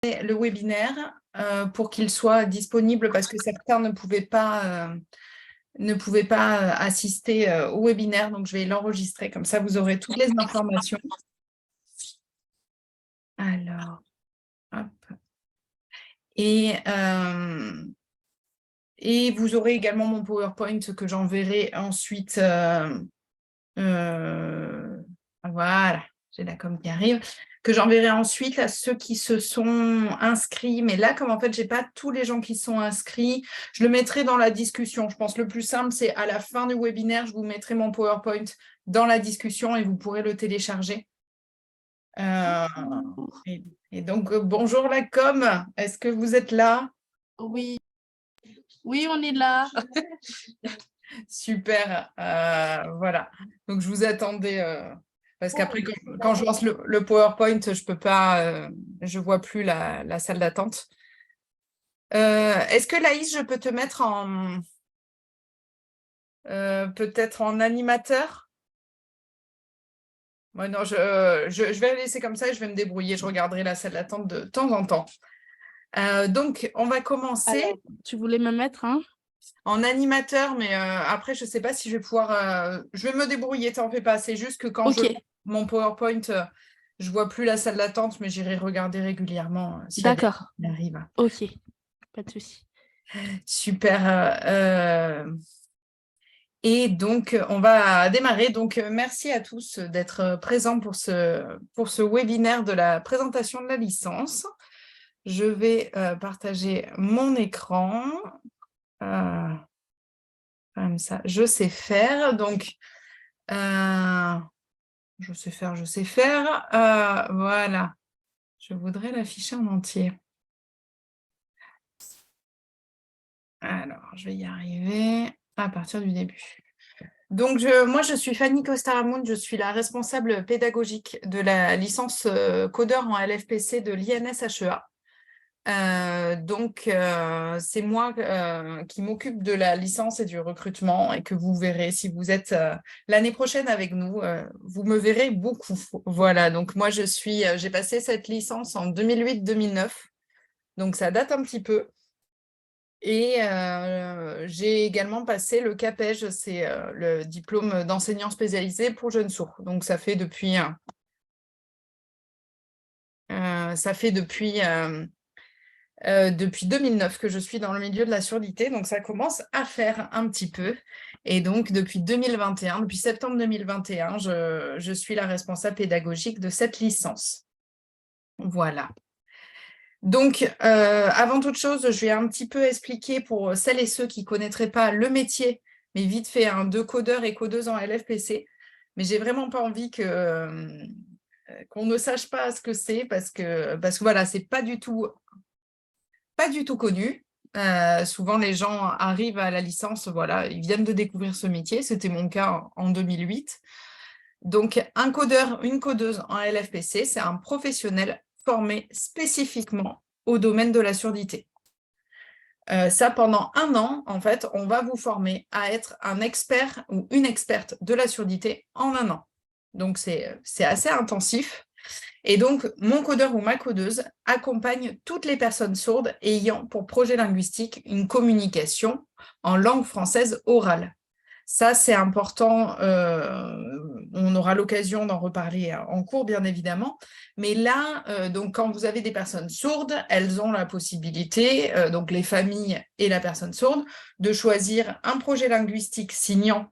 le webinaire pour qu'il soit disponible parce que certains ne pouvaient pas assister au webinaire. Donc, je vais l'enregistrer. Comme ça, vous aurez toutes les informations. Alors, hop. Et vous aurez également mon PowerPoint que j'enverrai ensuite. Voilà, j'ai la com qui arrive. Que j'enverrai ensuite à ceux qui se sont inscrits. Mais là, comme en fait, je n'ai pas tous les gens qui sont inscrits, je le mettrai dans la discussion. Je pense que le plus simple, c'est à la fin du webinaire, je vous mettrai mon PowerPoint dans la discussion et vous pourrez le télécharger. Et donc, bonjour la com, est-ce que vous êtes là? Oui, oui, on est là. Super, voilà. Donc, je vous attendais, parce qu'après, quand je lance le PowerPoint, je peux pas, je vois plus la salle d'attente. Est-ce que Laïs, je peux te mettre peut-être en animateur? Ouais, non, je vais laisser comme ça et je vais me débrouiller. Je regarderai la salle d'attente de temps en temps. Donc, on va commencer. Alors, tu voulais me mettre en animateur, mais après, je ne sais pas si je vais pouvoir... je vais me débrouiller, t'en fais pas. C'est juste que quand mon PowerPoint, je ne vois plus la salle d'attente, mais j'irai regarder régulièrement si D'accord. elle arrive. Ok, pas de souci. Super. Et donc, on va démarrer. Donc, merci à tous d'être présents pour ce webinaire de la présentation de la licence. Je vais partager mon écran. Comme ça, je sais faire. Donc, je sais faire. Voilà. Je voudrais l'afficher en entier. Alors, je vais y arriver à partir du début. Donc, moi, je suis Fanny Costaramoun, je suis la responsable pédagogique de la licence codeur en LFPC de l'INSHEA. Donc, c'est moi qui m'occupe de la licence et du recrutement et que vous verrez si vous êtes l'année prochaine avec nous, vous me verrez beaucoup. Voilà, donc moi, j'ai passé cette licence en 2008-2009, donc ça date un petit peu. Et j'ai également passé le CAPEJ, c'est le diplôme d'enseignant spécialisé pour jeunes sourds. Donc, ça fait depuis 2009 que je suis dans le milieu de la surdité, donc ça commence à faire un petit peu. Et donc, depuis septembre 2021, je suis la responsable pédagogique de cette licence. Voilà. Donc, avant toute chose, je vais un petit peu expliquer pour celles et ceux qui ne connaîtraient pas le métier, mais vite fait, de codeur et codeuse en LFPC. Mais j'ai vraiment pas envie qu'on ne sache pas ce que c'est parce que voilà, c'est pas du tout connu. Souvent, les gens arrivent à la licence, voilà, ils viennent de découvrir ce métier. C'était mon cas en 2008. Donc, un codeur, une codeuse en LFPC, c'est un professionnel formé spécifiquement au domaine de la surdité. Ça, pendant 1 an, en fait, on va vous former à être un expert ou une experte de la surdité en 1 an. Donc, c'est assez intensif. Et donc, mon codeur ou ma codeuse accompagne toutes les personnes sourdes ayant pour projet linguistique une communication en langue française orale. Ça, c'est important. On aura l'occasion d'en reparler en cours, bien évidemment. Mais là, donc, quand vous avez des personnes sourdes, elles ont la possibilité, donc les familles et la personne sourde, de choisir un projet linguistique signant,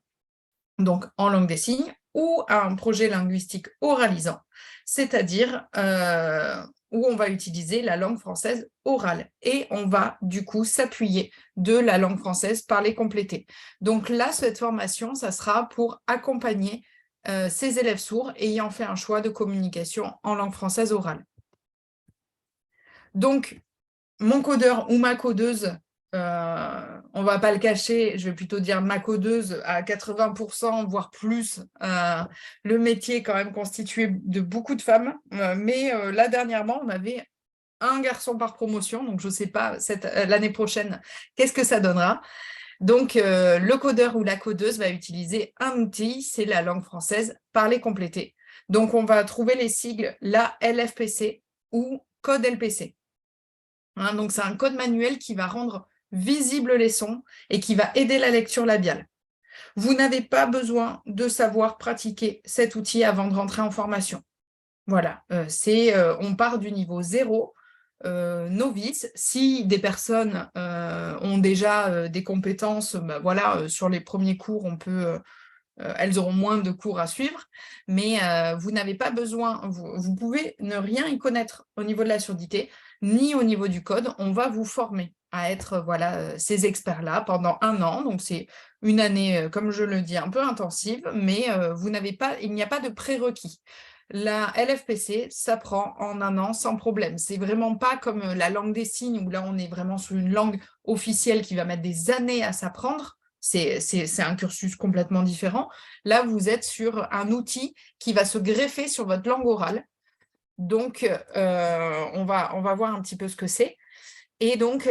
donc en langue des signes, ou un projet linguistique oralisant, c'est-à-dire où on va utiliser la langue française orale et on va du coup s'appuyer de la langue française parlée complétée. Donc là, cette formation, ça sera pour accompagner ces élèves sourds ayant fait un choix de communication en langue française orale. Donc, mon codeur ou ma codeuse, on ne va pas le cacher, je vais plutôt dire ma codeuse à 80%, voire plus. Le métier est quand même constitué de beaucoup de femmes. Mais là, dernièrement, on avait un garçon par promotion. Donc, je ne sais pas, l'année prochaine, qu'est-ce que ça donnera. Donc, le codeur ou la codeuse va utiliser un outil, c'est la langue française parlée complétée. Donc, on va trouver les sigles, la LFPC ou code LPC. hein. Donc, c'est un code manuel qui va rendre visibles les sons et qui va aider la lecture labiale. Vous n'avez pas besoin de savoir pratiquer cet outil avant de rentrer en formation. Voilà, on part du niveau 0, novice. Si des personnes ont déjà des compétences, bah, voilà, sur les premiers cours, elles auront moins de cours à suivre, mais vous n'avez pas besoin, vous pouvez ne rien y connaître au niveau de la surdité, ni au niveau du code. On va vous former à être voilà, ces experts-là pendant 1 an. Donc, c'est une année, comme je le dis, un peu intensive, mais il n'y a pas de prérequis. La LFPC s'apprend en 1 an sans problème. C'est vraiment pas comme la langue des signes où là, on est vraiment sur une langue officielle qui va mettre des années à s'apprendre. C'est un cursus complètement différent. Là, vous êtes sur un outil qui va se greffer sur votre langue orale. Donc, on va voir un petit peu ce que c'est. Et donc,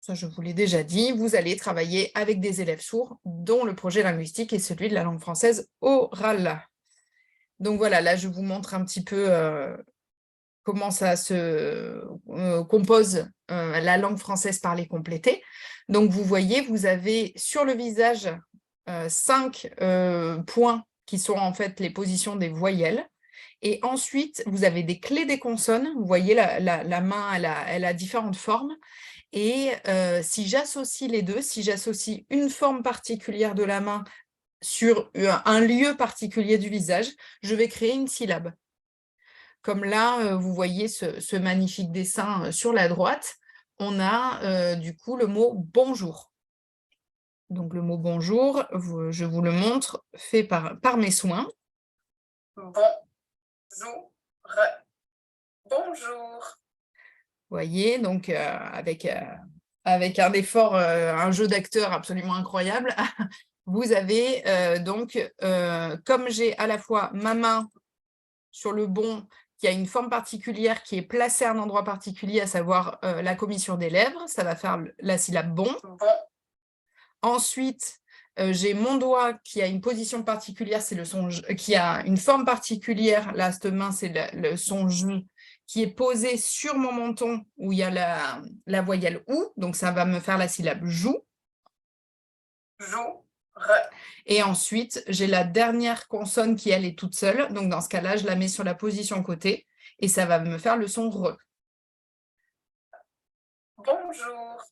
ça, je vous l'ai déjà dit, vous allez travailler avec des élèves sourds dont le projet linguistique est celui de la langue française orale. Donc voilà, là, je vous montre un petit peu comment ça se compose la langue française parlée complétée. Donc, vous voyez, vous avez sur le visage 5 points qui sont en fait les positions des voyelles. Et ensuite, vous avez des clés des consonnes. Vous voyez, la main, elle a différentes formes. Et si j'associe les deux, si j'associe une forme particulière de la main sur un lieu particulier du visage, je vais créer une syllabe. Comme là, vous voyez ce magnifique dessin sur la droite, on a du coup le mot « bonjour ». Donc le mot « bonjour », je vous le montre, fait par mes soins. Bonjour. Bonjour. Vous voyez, donc avec un effort, un jeu d'acteur absolument incroyable, vous avez donc, comme j'ai à la fois ma main sur le bon, qui a une forme particulière, qui est placée à un endroit particulier, à savoir la commissure des lèvres, ça va faire la syllabe bon. Ensuite, j'ai mon doigt qui a une position particulière, c'est le son qui a une forme particulière. Là, cette main, c'est le son J qui est posé sur mon menton où il y a la voyelle OU. Donc, ça va me faire la syllabe joue. Joue. Et ensuite, j'ai la dernière consonne qui, elle, est toute seule. Donc, dans ce cas-là, je la mets sur la position côté et ça va me faire le son re. Bonjour.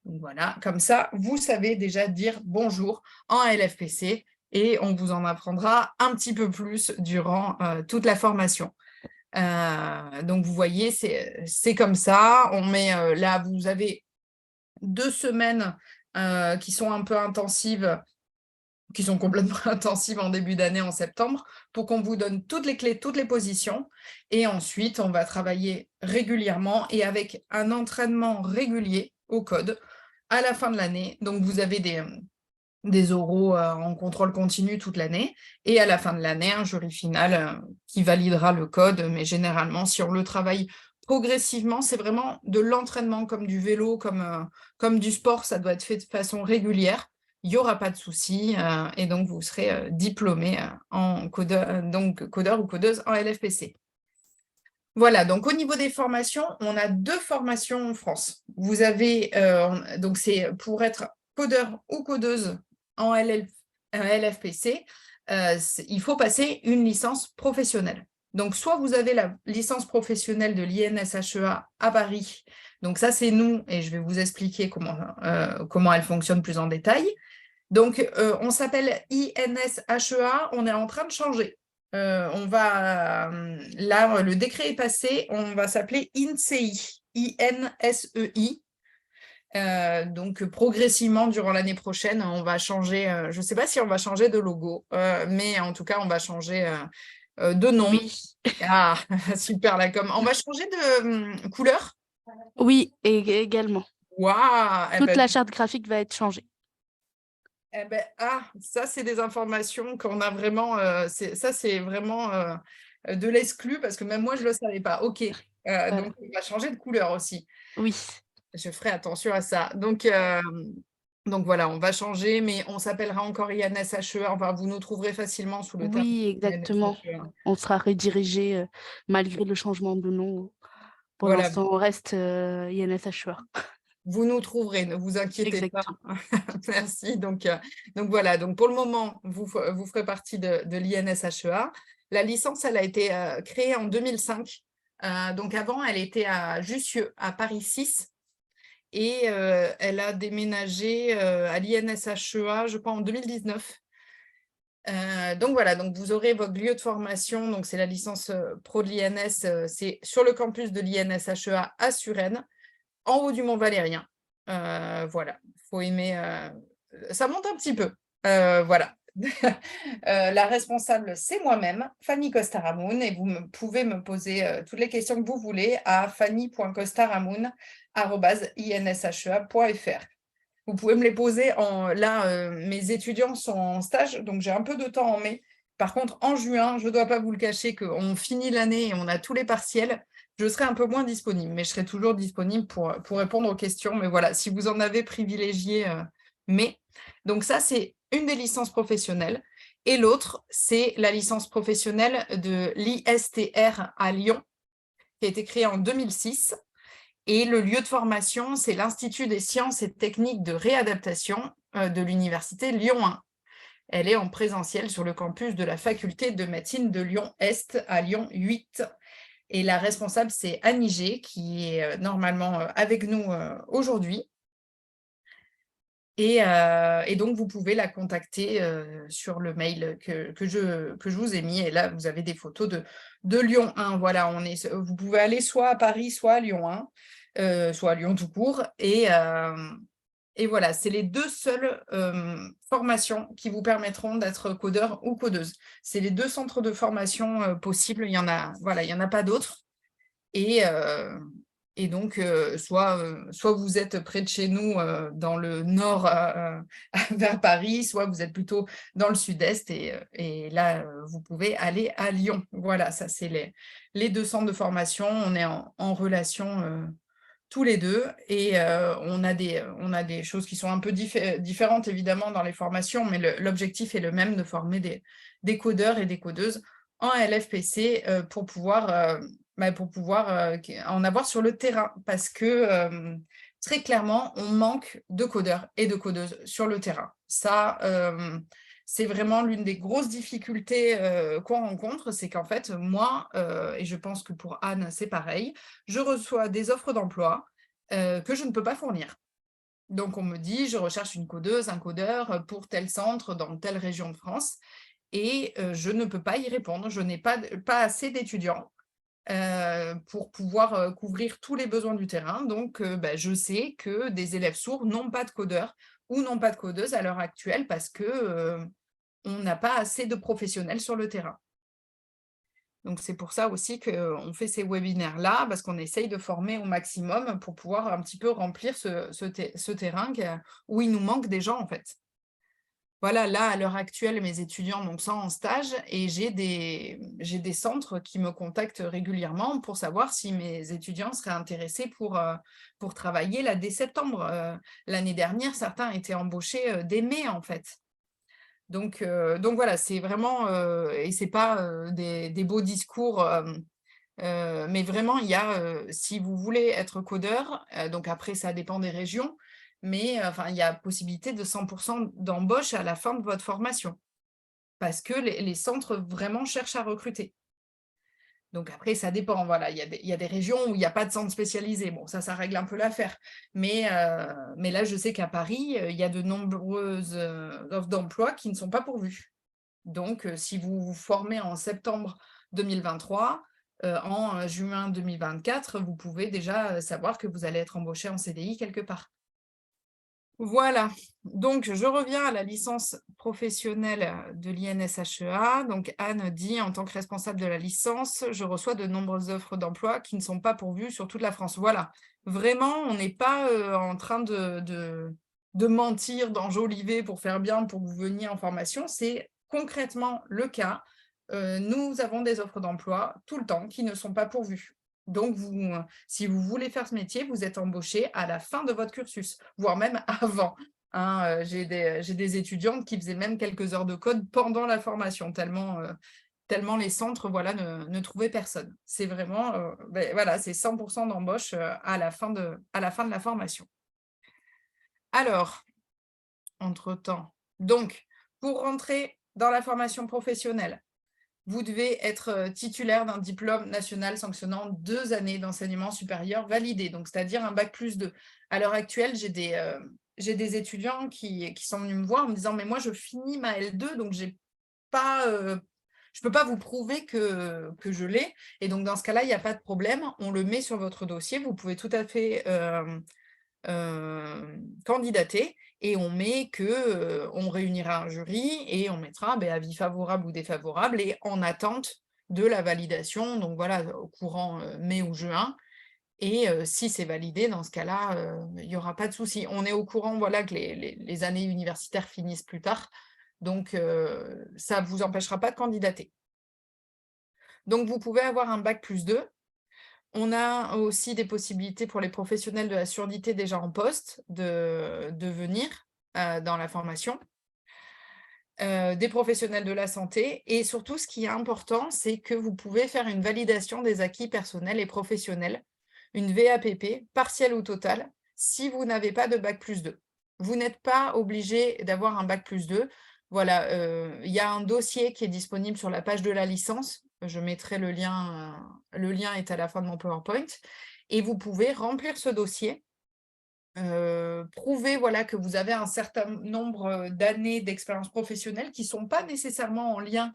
Donc, voilà, comme ça, vous savez déjà dire bonjour en LFPC et on vous en apprendra un petit peu plus durant toute la formation. Donc, vous voyez, c'est comme ça. On met là, vous avez 2 semaines qui sont un peu intensives, qui sont complètement intensives en début d'année, en septembre, pour qu'on vous donne toutes les clés, toutes les positions. Et ensuite, on va travailler régulièrement et avec un entraînement régulier au code à la fin de l'année. Donc, vous avez des oraux en contrôle continu toute l'année. Et à la fin de l'année, un jury final qui validera le code. Mais généralement, si on le travaille progressivement, c'est vraiment de l'entraînement comme du vélo, comme du sport. Ça doit être fait de façon régulière. Il n'y aura pas de souci. Et donc, vous serez diplômé en codeur, donc codeur ou codeuse en LFPC. Voilà, donc au niveau des formations, on a 2 formations en France. Vous avez, donc c'est pour être codeur ou codeuse en LFPC, il faut passer une licence professionnelle. Donc, soit vous avez la licence professionnelle de l'INSHEA à Paris, donc ça c'est nous, et je vais vous expliquer comment elle fonctionne plus en détail. Donc, on s'appelle INSHEA, on est en train de changer. Là, le décret est passé, on va s'appeler INSEI, INSEI. Donc, progressivement, durant l'année prochaine, on va changer, je ne sais pas si on va changer de logo, mais en tout cas, on va changer de nom. Oui. Ah, super la com. On va changer de couleur. Oui, et également. Waouh! Toute la charte graphique va être changée. Ça, c'est des informations qu'on a vraiment, ça, c'est vraiment de l'exclu, parce que même moi, je ne le savais pas. OK, donc on va changer de couleur aussi. Oui. Je ferai attention à ça. Donc voilà, on va changer, mais on s'appellera encore INSHEA. Enfin, vous nous trouverez facilement sous le terme Oui, exactement. INSHEA. On sera redirigé malgré le changement de nom. Pour Voilà, l'instant, on reste INSHEA. vous nous trouverez, ne vous inquiétez pas. Exactement. Merci. Donc voilà, donc pour le moment, vous ferez partie de l'INSHEA. La licence, elle a été créée en 2005. Donc avant, elle était à Jussieu, à Paris 6. Et elle a déménagé à l'INSHEA, je crois, en 2019. Donc voilà, donc vous aurez votre lieu de formation, donc c'est la licence pro de l'INS, c'est sur le campus de l'INSHEA à Suresnes, en haut du Mont Valérien. Voilà, faut aimer, ça monte un petit peu. Voilà. La responsable, c'est moi-même, Fanny Costaramoun, et pouvez me poser toutes les questions que vous voulez à fanny.costaramoun@inshea.fr. Vous pouvez me les poser là, mes étudiants sont en stage, donc j'ai un peu de temps en mai. Par contre, en juin, je ne dois pas vous le cacher qu'on finit l'année et on a tous les partiels. Je serai un peu moins disponible, mais je serai toujours disponible pour répondre aux questions. Mais voilà, si vous en avez privilégié mai. Donc ça, c'est une des licences professionnelles. Et l'autre, c'est la licence professionnelle de l'ISTR à Lyon, qui a été créée en 2006. Et le lieu de formation, c'est l'Institut des sciences et techniques de réadaptation de l'Université Lyon 1. Elle est en présentiel sur le campus de la faculté de médecine de Lyon-Est à Lyon 8. Et la responsable, c'est Annie G, qui est normalement avec nous aujourd'hui. Et donc, vous pouvez la contacter sur le mail que je vous ai mis. Et là, vous avez des photos de Lyon 1. Voilà, vous pouvez aller soit à Paris, soit à Lyon 1, soit à Lyon tout court. Et voilà, c'est les deux seules formations qui vous permettront d'être codeur ou codeuse. C'est les deux centres de formation possibles. Il y en a, voilà, il y en a pas d'autres. Et donc, soit vous êtes près de chez nous, dans le nord, vers Paris, soit vous êtes plutôt dans le sud-est, et là, vous pouvez aller à Lyon. Voilà, ça, c'est les deux centres de formation. On est en relation tous les deux, et on a des choses qui sont un peu différentes, évidemment, dans les formations, mais l'objectif est le même, de former des codeurs et des codeuses en LFPC pour pouvoir en avoir sur le terrain, parce que très clairement, on manque de codeurs et de codeuses sur le terrain. Ça, c'est vraiment l'une des grosses difficultés qu'on rencontre, c'est qu'en fait, moi, et je pense que pour Anne, c'est pareil, je reçois des offres d'emploi que je ne peux pas fournir. Donc, on me dit, je recherche une codeuse, un codeur pour tel centre dans telle région de France, et je ne peux pas y répondre. Je n'ai pas assez d'étudiants pour pouvoir couvrir tous les besoins du terrain. Donc, je sais que des élèves sourds n'ont pas de codeur ou n'ont pas de codeuse à l'heure actuelle parce que on n'a pas assez de professionnels sur le terrain. Donc, c'est pour ça aussi qu'on fait ces webinaires-là, parce qu'on essaye de former au maximum pour pouvoir un petit peu remplir ce terrain où il nous manque des gens, en fait. Voilà, là, à l'heure actuelle, mes étudiants sont en stage, et j'ai des centres qui me contactent régulièrement pour savoir si mes étudiants seraient intéressés pour travailler là dès septembre. L'année dernière, certains étaient embauchés dès mai, en fait. Donc voilà, c'est vraiment, et c'est pas des beaux discours, mais vraiment, si vous voulez être codeur, donc après, ça dépend des régions, mais il y a possibilité de 100% d'embauche à la fin de votre formation, parce que les centres vraiment cherchent à recruter. Donc après, ça dépend, voilà, il y a des régions où il n'y a pas de centre spécialisé. Bon, ça règle un peu l'affaire. Mais là, je sais qu'à Paris, il y a de nombreuses offres d'emploi qui ne sont pas pourvues. Donc, si vous vous formez en septembre 2023, en juin 2024, vous pouvez déjà savoir que vous allez être embauché en CDI quelque part. Voilà, donc je reviens à la licence professionnelle de l'INSHEA. Donc Anne dit, en tant que responsable de la licence, je reçois de nombreuses offres d'emploi qui ne sont pas pourvues sur toute la France. Voilà, vraiment, on n'est pas en train de mentir, d'enjoliver pour faire bien, pour que vous veniez en formation. C'est concrètement le cas. Nous avons des offres d'emploi tout le temps qui ne sont pas pourvues. Donc, si vous voulez faire ce métier, vous êtes embauché à la fin de votre cursus, voire même avant. J'ai des étudiantes qui faisaient même quelques heures de code pendant la formation, tellement tellement les centres voilà, ne trouvaient personne. C'est vraiment, voilà, c'est 100% d'embauche à la fin de la formation. Alors, entre-temps, donc, pour rentrer dans la formation professionnelle, vous devez être titulaire d'un diplôme national sanctionnant 2 années d'enseignement supérieur validé, donc c'est-à-dire un bac+2. À l'heure actuelle, j'ai des étudiants qui sont venus me voir en me disant « mais moi, je finis ma L2, donc je ne peux pas vous prouver que je l'ai ». Et donc, dans ce cas-là, il n'y a pas de problème, on le met sur votre dossier, vous pouvez tout à fait candidater et on met que on réunira un jury et on mettra avis favorable ou défavorable et en attente de la validation, donc voilà, au courant mai ou juin. Et si c'est validé, dans ce cas-là, il n'y aura pas de souci. On est au courant voilà, que les années universitaires finissent plus tard, donc ça ne vous empêchera pas de candidater. Donc vous pouvez avoir un bac+2. On a aussi des possibilités pour les professionnels de la surdité déjà en poste de venir dans la formation, des professionnels de la santé et surtout ce qui est important, c'est que vous pouvez faire une validation des acquis personnels et professionnels, une VAPP, partielle ou totale, si vous n'avez pas de bac+2. Vous n'êtes pas obligé d'avoir un bac+2. Voilà, il y a un dossier qui est disponible sur la page de la licence. Je mettrai le lien est à la fin de mon PowerPoint. Et vous pouvez remplir ce dossier, prouver voilà, que vous avez un certain nombre d'années d'expérience professionnelle qui ne sont pas nécessairement en lien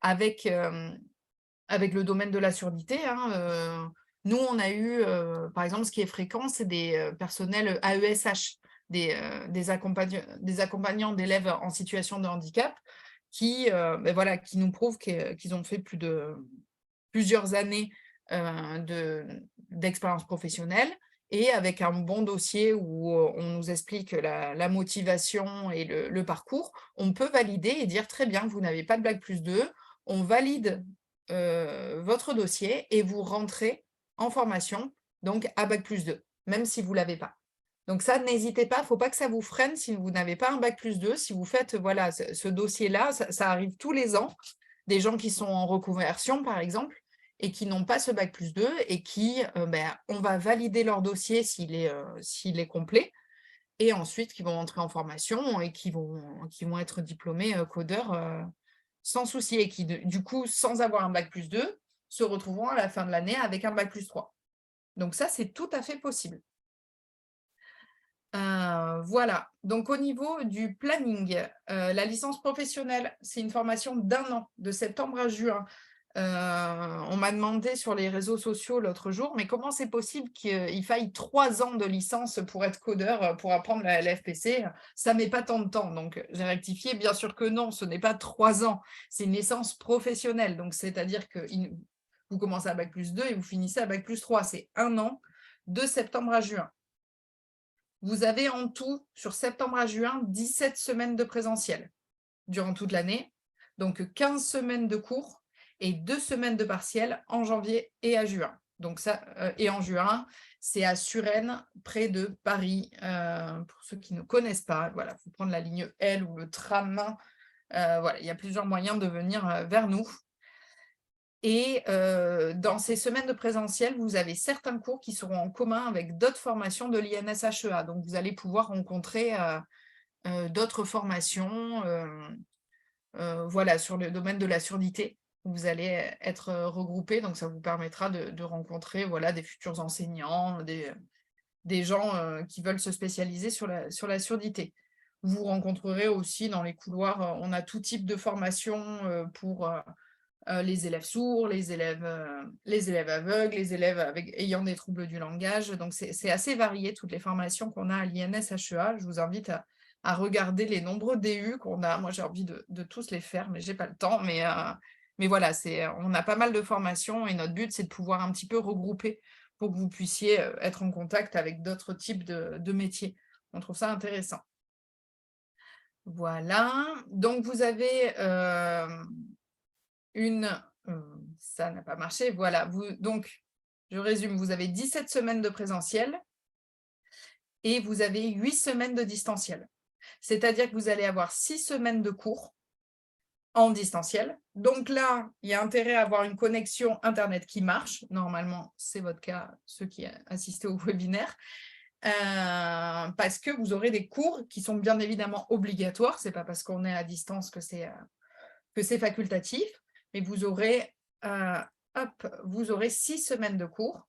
avec le domaine de la surdité. Hein. Nous, on a eu, par exemple, ce qui est fréquent, c'est des personnels AESH, des accompagnants d'élèves en situation de handicap qui, voilà, qui nous prouvent qu'ils ont fait plusieurs années d'expérience professionnelle et avec un bon dossier où on nous explique la motivation et le parcours, on peut valider et dire très bien, vous n'avez pas de bac+2, on valide votre dossier et vous rentrez en formation, donc à bac+2, même si vous ne l'avez pas. Donc ça, n'hésitez pas, il ne faut pas que ça vous freine si vous n'avez pas un bac+2. Si vous faites voilà, ce dossier-là, ça arrive tous les ans, des gens qui sont en reconversion, par exemple, et qui n'ont pas ce bac+2 et qui, on va valider leur dossier s'il est complet, et ensuite qui vont entrer en formation et qui vont être diplômés codeurs sans souci et qui, du coup, sans avoir un bac+2, se retrouveront à la fin de l'année avec un bac+3. Donc ça, c'est tout à fait possible. Voilà, donc au niveau du planning, la licence professionnelle, c'est une formation d'1 an, de septembre à juin. On m'a demandé sur les réseaux sociaux l'autre jour, mais comment c'est possible qu'il faille 3 ans de licence pour être codeur, pour apprendre la LFPC? Ça ne met pas tant de temps. Donc, j'ai rectifié, bien sûr que non, ce n'est pas 3 ans, c'est une licence professionnelle. Donc, c'est-à-dire que vous commencez à bac+2 et vous finissez à bac+3. C'est 1 an, de septembre à juin. Vous avez en tout, sur septembre à juin, 17 semaines de présentiel durant toute l'année. Donc, 15 semaines de cours et 2 semaines de partiel en janvier et à juin. Donc ça, et en juin, c'est à Suresnes, près de Paris. Pour ceux qui ne connaissent pas, voilà, il faut prendre la ligne L ou le tram. Voilà, il y a plusieurs moyens de venir vers nous. Et dans ces semaines de présentiel, vous avez certains cours qui seront en commun avec d'autres formations de l'INSHEA. Donc, vous allez pouvoir rencontrer d'autres formations voilà, sur le domaine de la surdité. Vous allez être regroupés, donc ça vous permettra de rencontrer voilà, des futurs enseignants, des gens qui veulent se spécialiser sur la surdité. Vous rencontrerez aussi dans les couloirs, on a tout type de formation pour les élèves sourds, les élèves aveugles, les élèves ayant des troubles du langage. Donc, c'est assez varié, toutes les formations qu'on a à l'INSHEA. Je vous invite à regarder les nombreux DU qu'on a. Moi, j'ai envie de tous les faire, mais je n'ai pas le temps. Mais voilà, on a pas mal de formations et notre but, c'est de pouvoir un petit peu regrouper pour que vous puissiez être en contact avec d'autres types de métiers. On trouve ça intéressant. Voilà. Donc, vous avez... ça n'a pas marché, voilà. Donc, je résume, vous avez 17 semaines de présentiel et vous avez 8 semaines de distanciel. C'est-à-dire que vous allez avoir 6 semaines de cours en distanciel. Donc là, il y a intérêt à avoir une connexion Internet qui marche. Normalement, c'est votre cas, ceux qui assistent au webinaire. Parce que vous aurez des cours qui sont bien évidemment obligatoires. Ce n'est pas parce qu'on est à distance que c'est facultatif. Mais vous aurez 6 semaines de cours.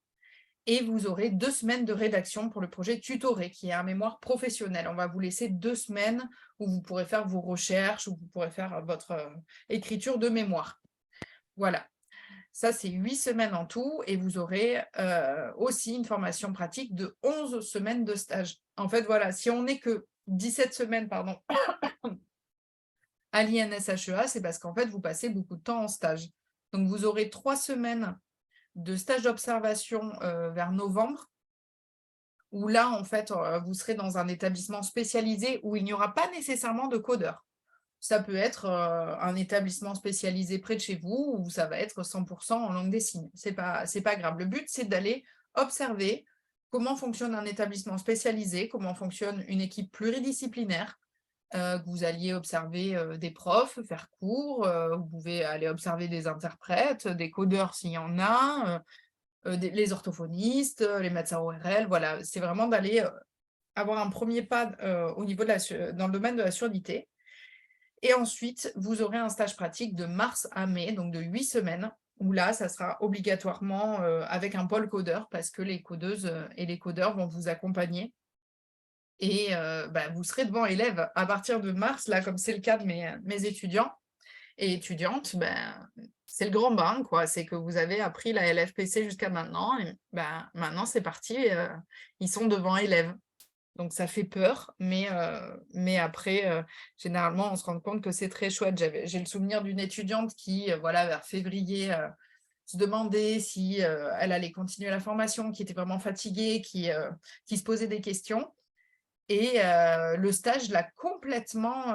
Et vous aurez 2 semaines de rédaction pour le projet Tutoré, qui est un mémoire professionnel. On va vous laisser 2 semaines où vous pourrez faire vos recherches, où vous pourrez faire votre écriture de mémoire. Voilà. Ça, c'est 8 semaines en tout. Et vous aurez aussi une formation pratique de 11 semaines de stage. En fait, voilà, si on n'est que 17 semaines, pardon, à l'INSHEA, c'est parce qu'en fait, vous passez beaucoup de temps en stage. Donc, vous aurez 3 semaines de stage d'observation vers novembre, où là, en fait, vous serez dans un établissement spécialisé où il n'y aura pas nécessairement de codeur. Ça peut être un établissement spécialisé près de chez vous, où ça va être 100% en langue des signes. C'est pas grave. Le but, c'est d'aller observer comment fonctionne un établissement spécialisé, comment fonctionne une équipe pluridisciplinaire, que vous alliez observer des profs, faire cours, vous pouvez aller observer des interprètes, des codeurs s'il y en a, les orthophonistes, les médecins ORL, voilà. C'est vraiment d'aller avoir un premier pas au niveau dans le domaine de la surdité. Et ensuite, vous aurez un stage pratique de mars à mai, donc de 8 semaines, où là, ça sera obligatoirement avec un pôle codeur, parce que les codeuses et les codeurs vont vous accompagner. Et vous serez devant élèves à partir de mars, là, comme c'est le cas de mes étudiants et étudiantes, c'est le grand bain, quoi. C'est que vous avez appris la LFPC jusqu'à maintenant, et maintenant c'est parti, ils sont devant élèves. Donc ça fait peur, mais après, généralement, on se rend compte que c'est très chouette. J'ai le souvenir d'une étudiante qui, voilà, vers février, se demandait si elle allait continuer la formation, qui était vraiment fatiguée, qui se posait des questions. Et le stage l'a complètement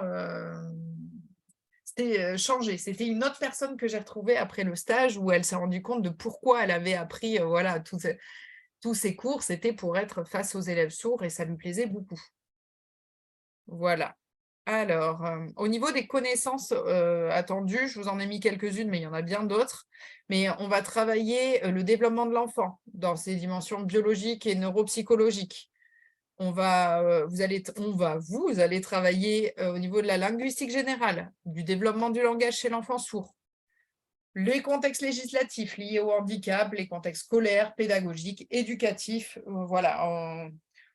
changé. C'était une autre personne que j'ai retrouvée après le stage, où elle s'est rendue compte de pourquoi elle avait appris voilà, tous ces cours. C'était pour être face aux élèves sourds, et ça lui plaisait beaucoup. Voilà. Alors, au niveau des connaissances attendues, je vous en ai mis quelques-unes, mais il y en a bien d'autres. Mais on va travailler le développement de l'enfant dans ses dimensions biologiques et neuropsychologiques. Vous allez travailler au niveau de la linguistique générale, du développement du langage chez l'enfant sourd, les contextes législatifs liés au handicap, les contextes scolaires, pédagogiques, éducatifs. Voilà.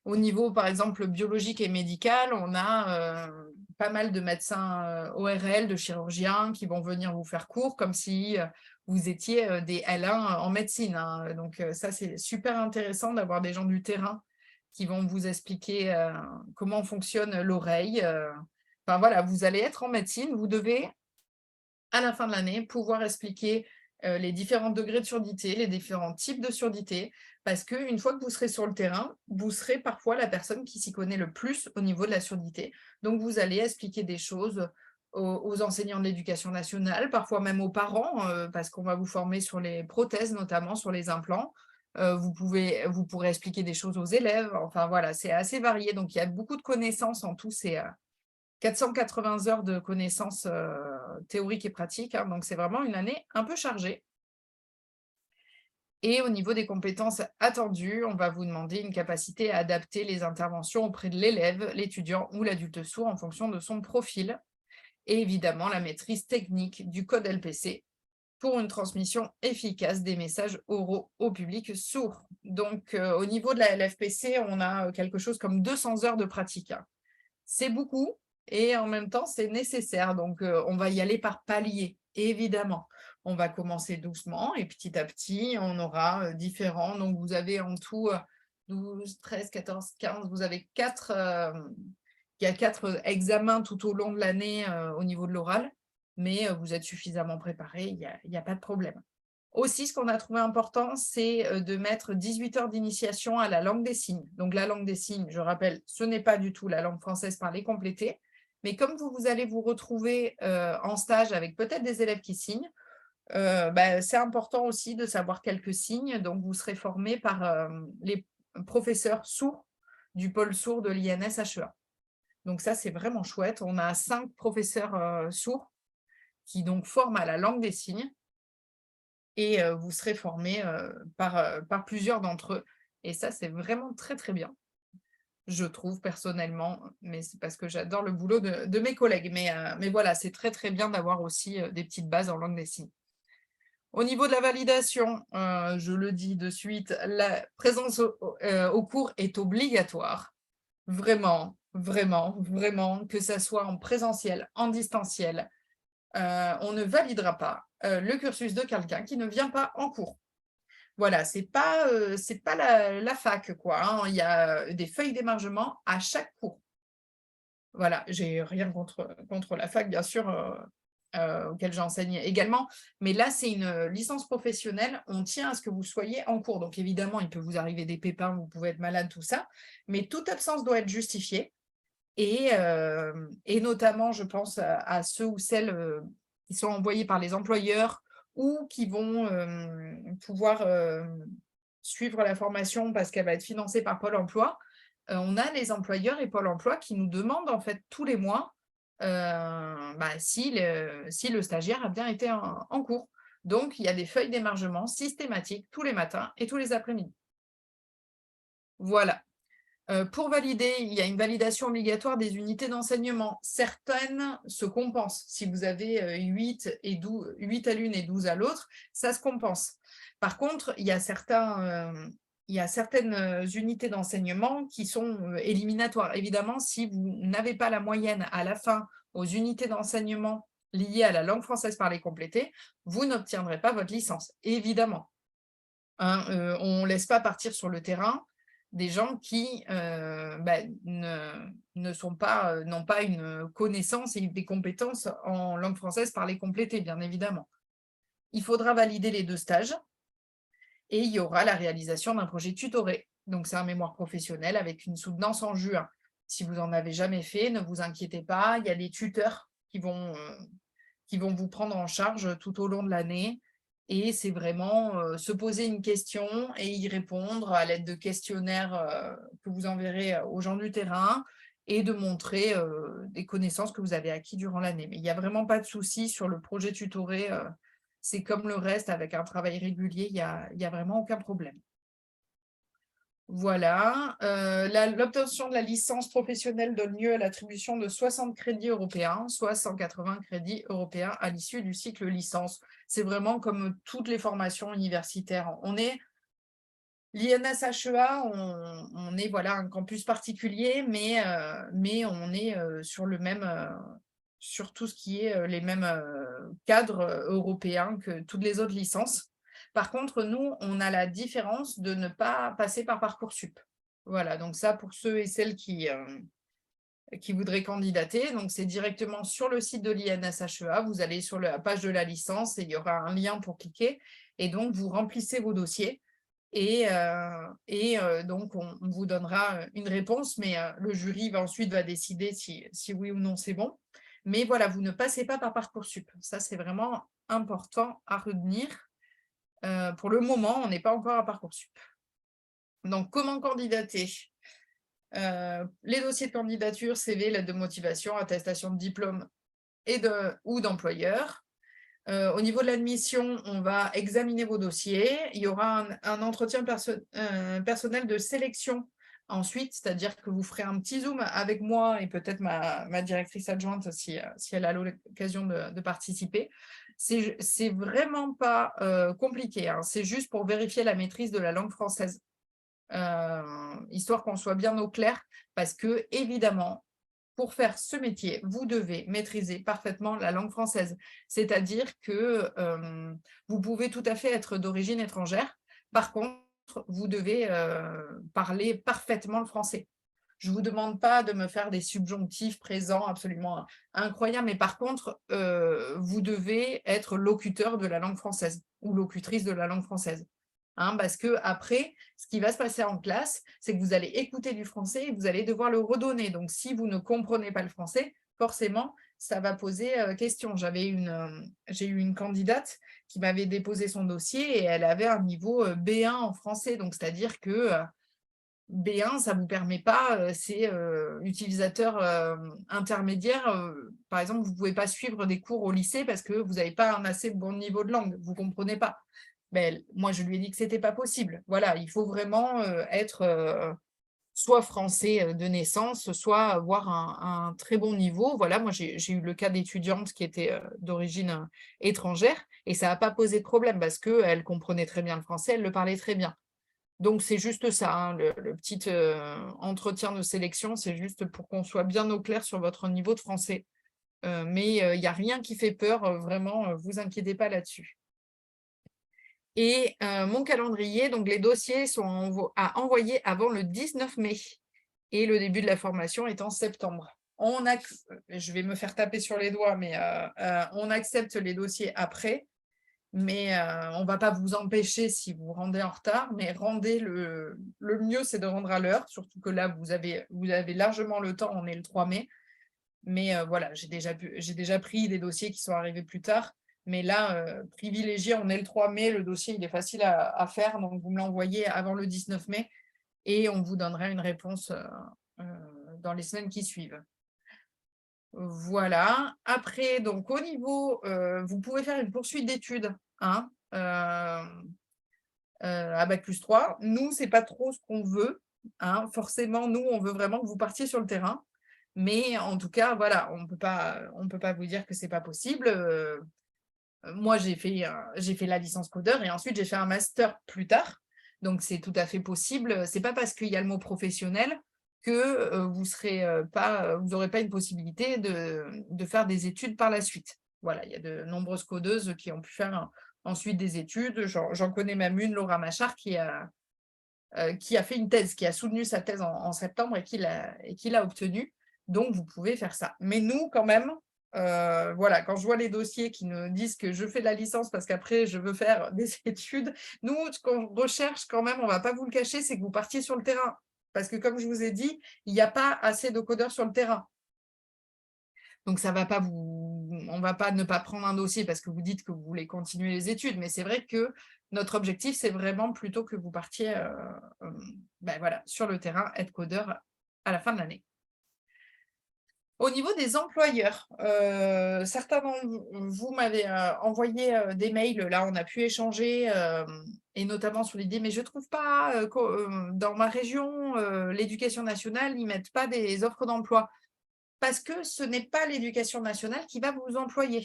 Au niveau, par exemple, biologique et médical, on a pas mal de médecins ORL, de chirurgiens qui vont venir vous faire cours, comme si vous étiez des L1 en médecine, hein. Donc ça, c'est super intéressant d'avoir des gens du terrain qui vont vous expliquer comment fonctionne l'oreille. Enfin voilà, vous allez être en médecine, vous devez, à la fin de l'année, pouvoir expliquer les différents degrés de surdité, les différents types de surdité, parce qu'une fois que vous serez sur le terrain, vous serez parfois la personne qui s'y connaît le plus au niveau de la surdité. Donc, vous allez expliquer des choses aux enseignants de l'éducation nationale, parfois même aux parents, parce qu'on va vous former sur les prothèses, notamment sur les implants. Vous pourrez expliquer des choses aux élèves. Enfin, voilà, c'est assez varié. Donc, il y a beaucoup de connaissances en tout. C'est 480 heures de connaissances théoriques et pratiques, hein. Donc, c'est vraiment une année un peu chargée. Et au niveau des compétences attendues, on va vous demander une capacité à adapter les interventions auprès de l'élève, l'étudiant ou l'adulte sourd en fonction de son profil. Et évidemment, la maîtrise technique du code LPC pour une transmission efficace des messages oraux au public sourd. Donc, au niveau de la LFPC, on a quelque chose comme 200 heures de pratique, hein. C'est beaucoup, et en même temps, c'est nécessaire. Donc, on va y aller par paliers, évidemment. On va commencer doucement, et petit à petit, on aura différents. Donc, vous avez en tout 12, 13, 14, 15, vous avez 4, il y a 4 examens tout au long de l'année au niveau de l'oral, mais vous êtes suffisamment préparés, il y a pas de problème. Aussi, ce qu'on a trouvé important, c'est de mettre 18 heures d'initiation à la langue des signes. Donc, la langue des signes, je rappelle, ce n'est pas du tout la langue française parlée complétée, mais comme vous allez vous retrouver en stage avec peut-être des élèves qui signent, c'est important aussi de savoir quelques signes. Donc, vous serez formé par les professeurs sourds du pôle sourd de l'INSHEA. Donc ça, c'est vraiment chouette. On a 5 professeurs sourds qui donc forment à la langue des signes et vous serez formés par plusieurs d'entre eux. Et ça, c'est vraiment très, très bien, je trouve personnellement, mais c'est parce que j'adore le boulot de mes collègues. Mais voilà, c'est très, très bien d'avoir aussi des petites bases en langue des signes. Au niveau de la validation, je le dis de suite, la présence au cours est obligatoire. Vraiment, vraiment, vraiment, que ça soit en présentiel, en distanciel, on ne validera pas le cursus de quelqu'un qui ne vient pas en cours. Voilà, c'est pas la fac, quoi, hein. Il y a des feuilles d'émargement à chaque cours. Voilà, j'ai rien contre la fac, bien sûr, auquel j'enseigne également. Mais là, c'est une licence professionnelle. On tient à ce que vous soyez en cours. Donc, évidemment, il peut vous arriver des pépins, vous pouvez être malade, tout ça. Mais toute absence doit être justifiée. Et notamment, je pense à ceux ou celles qui sont envoyés par les employeurs ou qui vont pouvoir suivre la formation parce qu'elle va être financée par Pôle emploi. On a les employeurs et Pôle emploi qui nous demandent en fait tous les mois si le stagiaire a bien été en cours. Donc, il y a des feuilles d'émargement systématiques tous les matins et tous les après-midi. Voilà. Pour valider, il y a une validation obligatoire des unités d'enseignement. Certaines se compensent. Si vous avez 8 à l'une et 12 à l'autre, ça se compense. Par contre, il y a certaines unités d'enseignement qui sont éliminatoires. Évidemment, si vous n'avez pas la moyenne à la fin aux unités d'enseignement liées à la langue française parlée complétée, vous n'obtiendrez pas votre licence, évidemment. Hein, on ne laisse pas partir sur le terrain des gens qui n'ont pas une connaissance et des compétences en langue française parlée complétée, bien évidemment. Il faudra valider les 2 stages et il y aura la réalisation d'un projet tutoré. Donc, c'est un mémoire professionnel avec une soutenance en juin. Si vous n'en avez jamais fait, ne vous inquiétez pas, il y a des tuteurs qui vont vous prendre en charge tout au long de l'année. Et c'est vraiment se poser une question et y répondre à l'aide de questionnaires que vous enverrez aux gens du terrain et de montrer des connaissances que vous avez acquis durant l'année. Mais il n'y a vraiment pas de souci sur le projet tutoré. C'est comme le reste, avec un travail régulier, il y a vraiment aucun problème. Voilà, l'obtention de la licence professionnelle donne lieu à l'attribution de 60 crédits européens, soit 180 crédits européens à l'issue du cycle licence. C'est vraiment comme toutes les formations universitaires. L'INSHEA, on est voilà, un campus particulier, mais on est sur tout ce qui est les mêmes cadres européens que toutes les autres licences. Par contre, nous, on a la différence de ne pas passer par Parcoursup. Voilà, donc ça, pour ceux et celles qui voudraient candidater, donc c'est directement sur le site de l'INSHEA, vous allez sur la page de la licence et il y aura un lien pour cliquer, et donc vous remplissez vos dossiers, et donc on vous donnera une réponse, mais le jury va décider si oui ou non c'est bon. Mais voilà, vous ne passez pas par Parcoursup. Ça, c'est vraiment important à retenir. Pour le moment, on n'est pas encore à Parcoursup. Donc, comment candidater? Les dossiers de candidature, CV, lettre de motivation, attestation de diplôme ou d'employeur. Au niveau de l'admission, on va examiner vos dossiers. Il y aura un entretien personnel de sélection ensuite, c'est-à-dire que vous ferez un petit Zoom avec moi et peut-être ma directrice adjointe si elle a l'occasion de participer. C'est vraiment pas compliqué, hein. C'est juste pour vérifier la maîtrise de la langue française, histoire qu'on soit bien au clair, parce que évidemment, pour faire ce métier, vous devez maîtriser parfaitement la langue française. C'est-à-dire que vous pouvez tout à fait être d'origine étrangère. Par contre, vous devez parler parfaitement le français. Je ne vous demande pas de me faire des subjonctifs présents absolument incroyables, mais par contre, vous devez être locuteur de la langue française ou locutrice de la langue française. Hein, parce que après, ce qui va se passer en classe, c'est que vous allez écouter du français et vous allez devoir le redonner. Donc, si vous ne comprenez pas le français, forcément, ça va poser question. J'ai eu une candidate qui m'avait déposé son dossier et elle avait un niveau B1 en français. Donc, c'est-à-dire que B1, ça ne vous permet pas, c'est utilisateur intermédiaire. Par exemple, vous ne pouvez pas suivre des cours au lycée parce que vous n'avez pas un assez bon niveau de langue, vous ne comprenez pas. Mais moi, je lui ai dit que ce n'était pas possible. Voilà, il faut vraiment être soit français de naissance, soit avoir un très bon niveau. Voilà, moi, j'ai eu le cas d'étudiante qui était d'origine étrangère et ça n'a pas posé de problème parce qu'elle comprenait très bien le français, elle le parlait très bien. Donc, c'est juste ça, hein, le petit entretien de sélection, c'est juste pour qu'on soit bien au clair sur votre niveau de français. Mais il n'y a rien qui fait peur, vraiment, vous inquiétez pas là-dessus. Et mon calendrier, donc les dossiers sont à envoyer avant le 19 mai et le début de la formation est en septembre. Je vais me faire taper sur les doigts, mais on accepte les dossiers après. Mais on ne va pas vous empêcher si vous rendez en retard, mais rendez le mieux, c'est de rendre à l'heure, surtout que là, vous avez largement le temps, on est le 3 mai. Mais voilà, j'ai déjà pris des dossiers qui sont arrivés plus tard. Mais là, privilégié, on est le 3 mai, le dossier, il est facile à faire, donc vous me l'envoyez avant le 19 mai et on vous donnera une réponse dans les semaines qui suivent. Voilà. Après, donc au niveau, vous pouvez faire une poursuite d'études, hein, à Bac+3. Nous, c'est pas trop ce qu'on veut, hein. Forcément, nous, on veut vraiment que vous partiez sur le terrain. Mais en tout cas, voilà, on peut pas vous dire que c'est pas possible. Moi, j'ai fait la licence codeur et ensuite j'ai fait un master plus tard. Donc, c'est tout à fait possible. C'est pas parce qu'il y a le mot professionnel que vous n'aurez pas une possibilité de faire des études par la suite. Voilà, il y a de nombreuses codeuses qui ont pu faire ensuite des études. J'en connais même une, Laura Machard, qui a fait une thèse, qui a soutenu sa thèse en septembre et qui l'a obtenue. Donc, vous pouvez faire ça. Mais nous, quand même, voilà, quand je vois les dossiers qui nous disent que je fais de la licence parce qu'après, je veux faire des études, nous, ce qu'on recherche quand même, on ne va pas vous le cacher, c'est que vous partiez sur le terrain. Parce que comme je vous ai dit, il n'y a pas assez de codeurs sur le terrain. Donc, ça va pas on va pas ne pas prendre un dossier parce que vous dites que vous voulez continuer les études. Mais c'est vrai que notre objectif, c'est vraiment plutôt que vous partiez voilà, sur le terrain, être codeur à la fin de l'année. Au niveau des employeurs, certains d'entre vous m'avez envoyé des mails, là on a pu échanger, et notamment sur l'idée, mais je ne trouve pas dans ma région, l'éducation nationale, ils ne mettent pas des offres d'emploi. Parce que ce n'est pas l'éducation nationale qui va vous employer.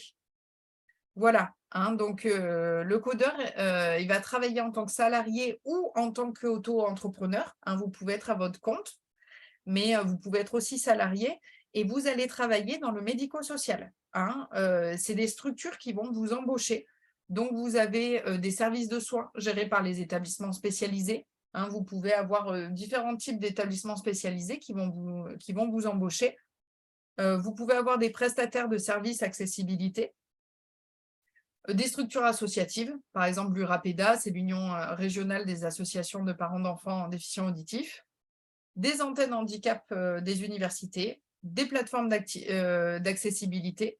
Voilà, hein, donc le codeur, il va travailler en tant que salarié ou en tant qu'auto-entrepreneur, hein, vous pouvez être à votre compte, mais vous pouvez être aussi salarié et vous allez travailler dans le médico-social, hein. C'est des structures qui vont vous embaucher. Donc, vous avez des services de soins gérés par les établissements spécialisés, hein. Vous pouvez avoir différents types d'établissements spécialisés qui vont vous embaucher. Vous pouvez avoir des prestataires de services accessibilité, des structures associatives, par exemple l'URAPEDA, c'est l'Union régionale des associations de parents d'enfants déficients auditifs, des antennes handicap des universités, des plateformes d'accessibilité.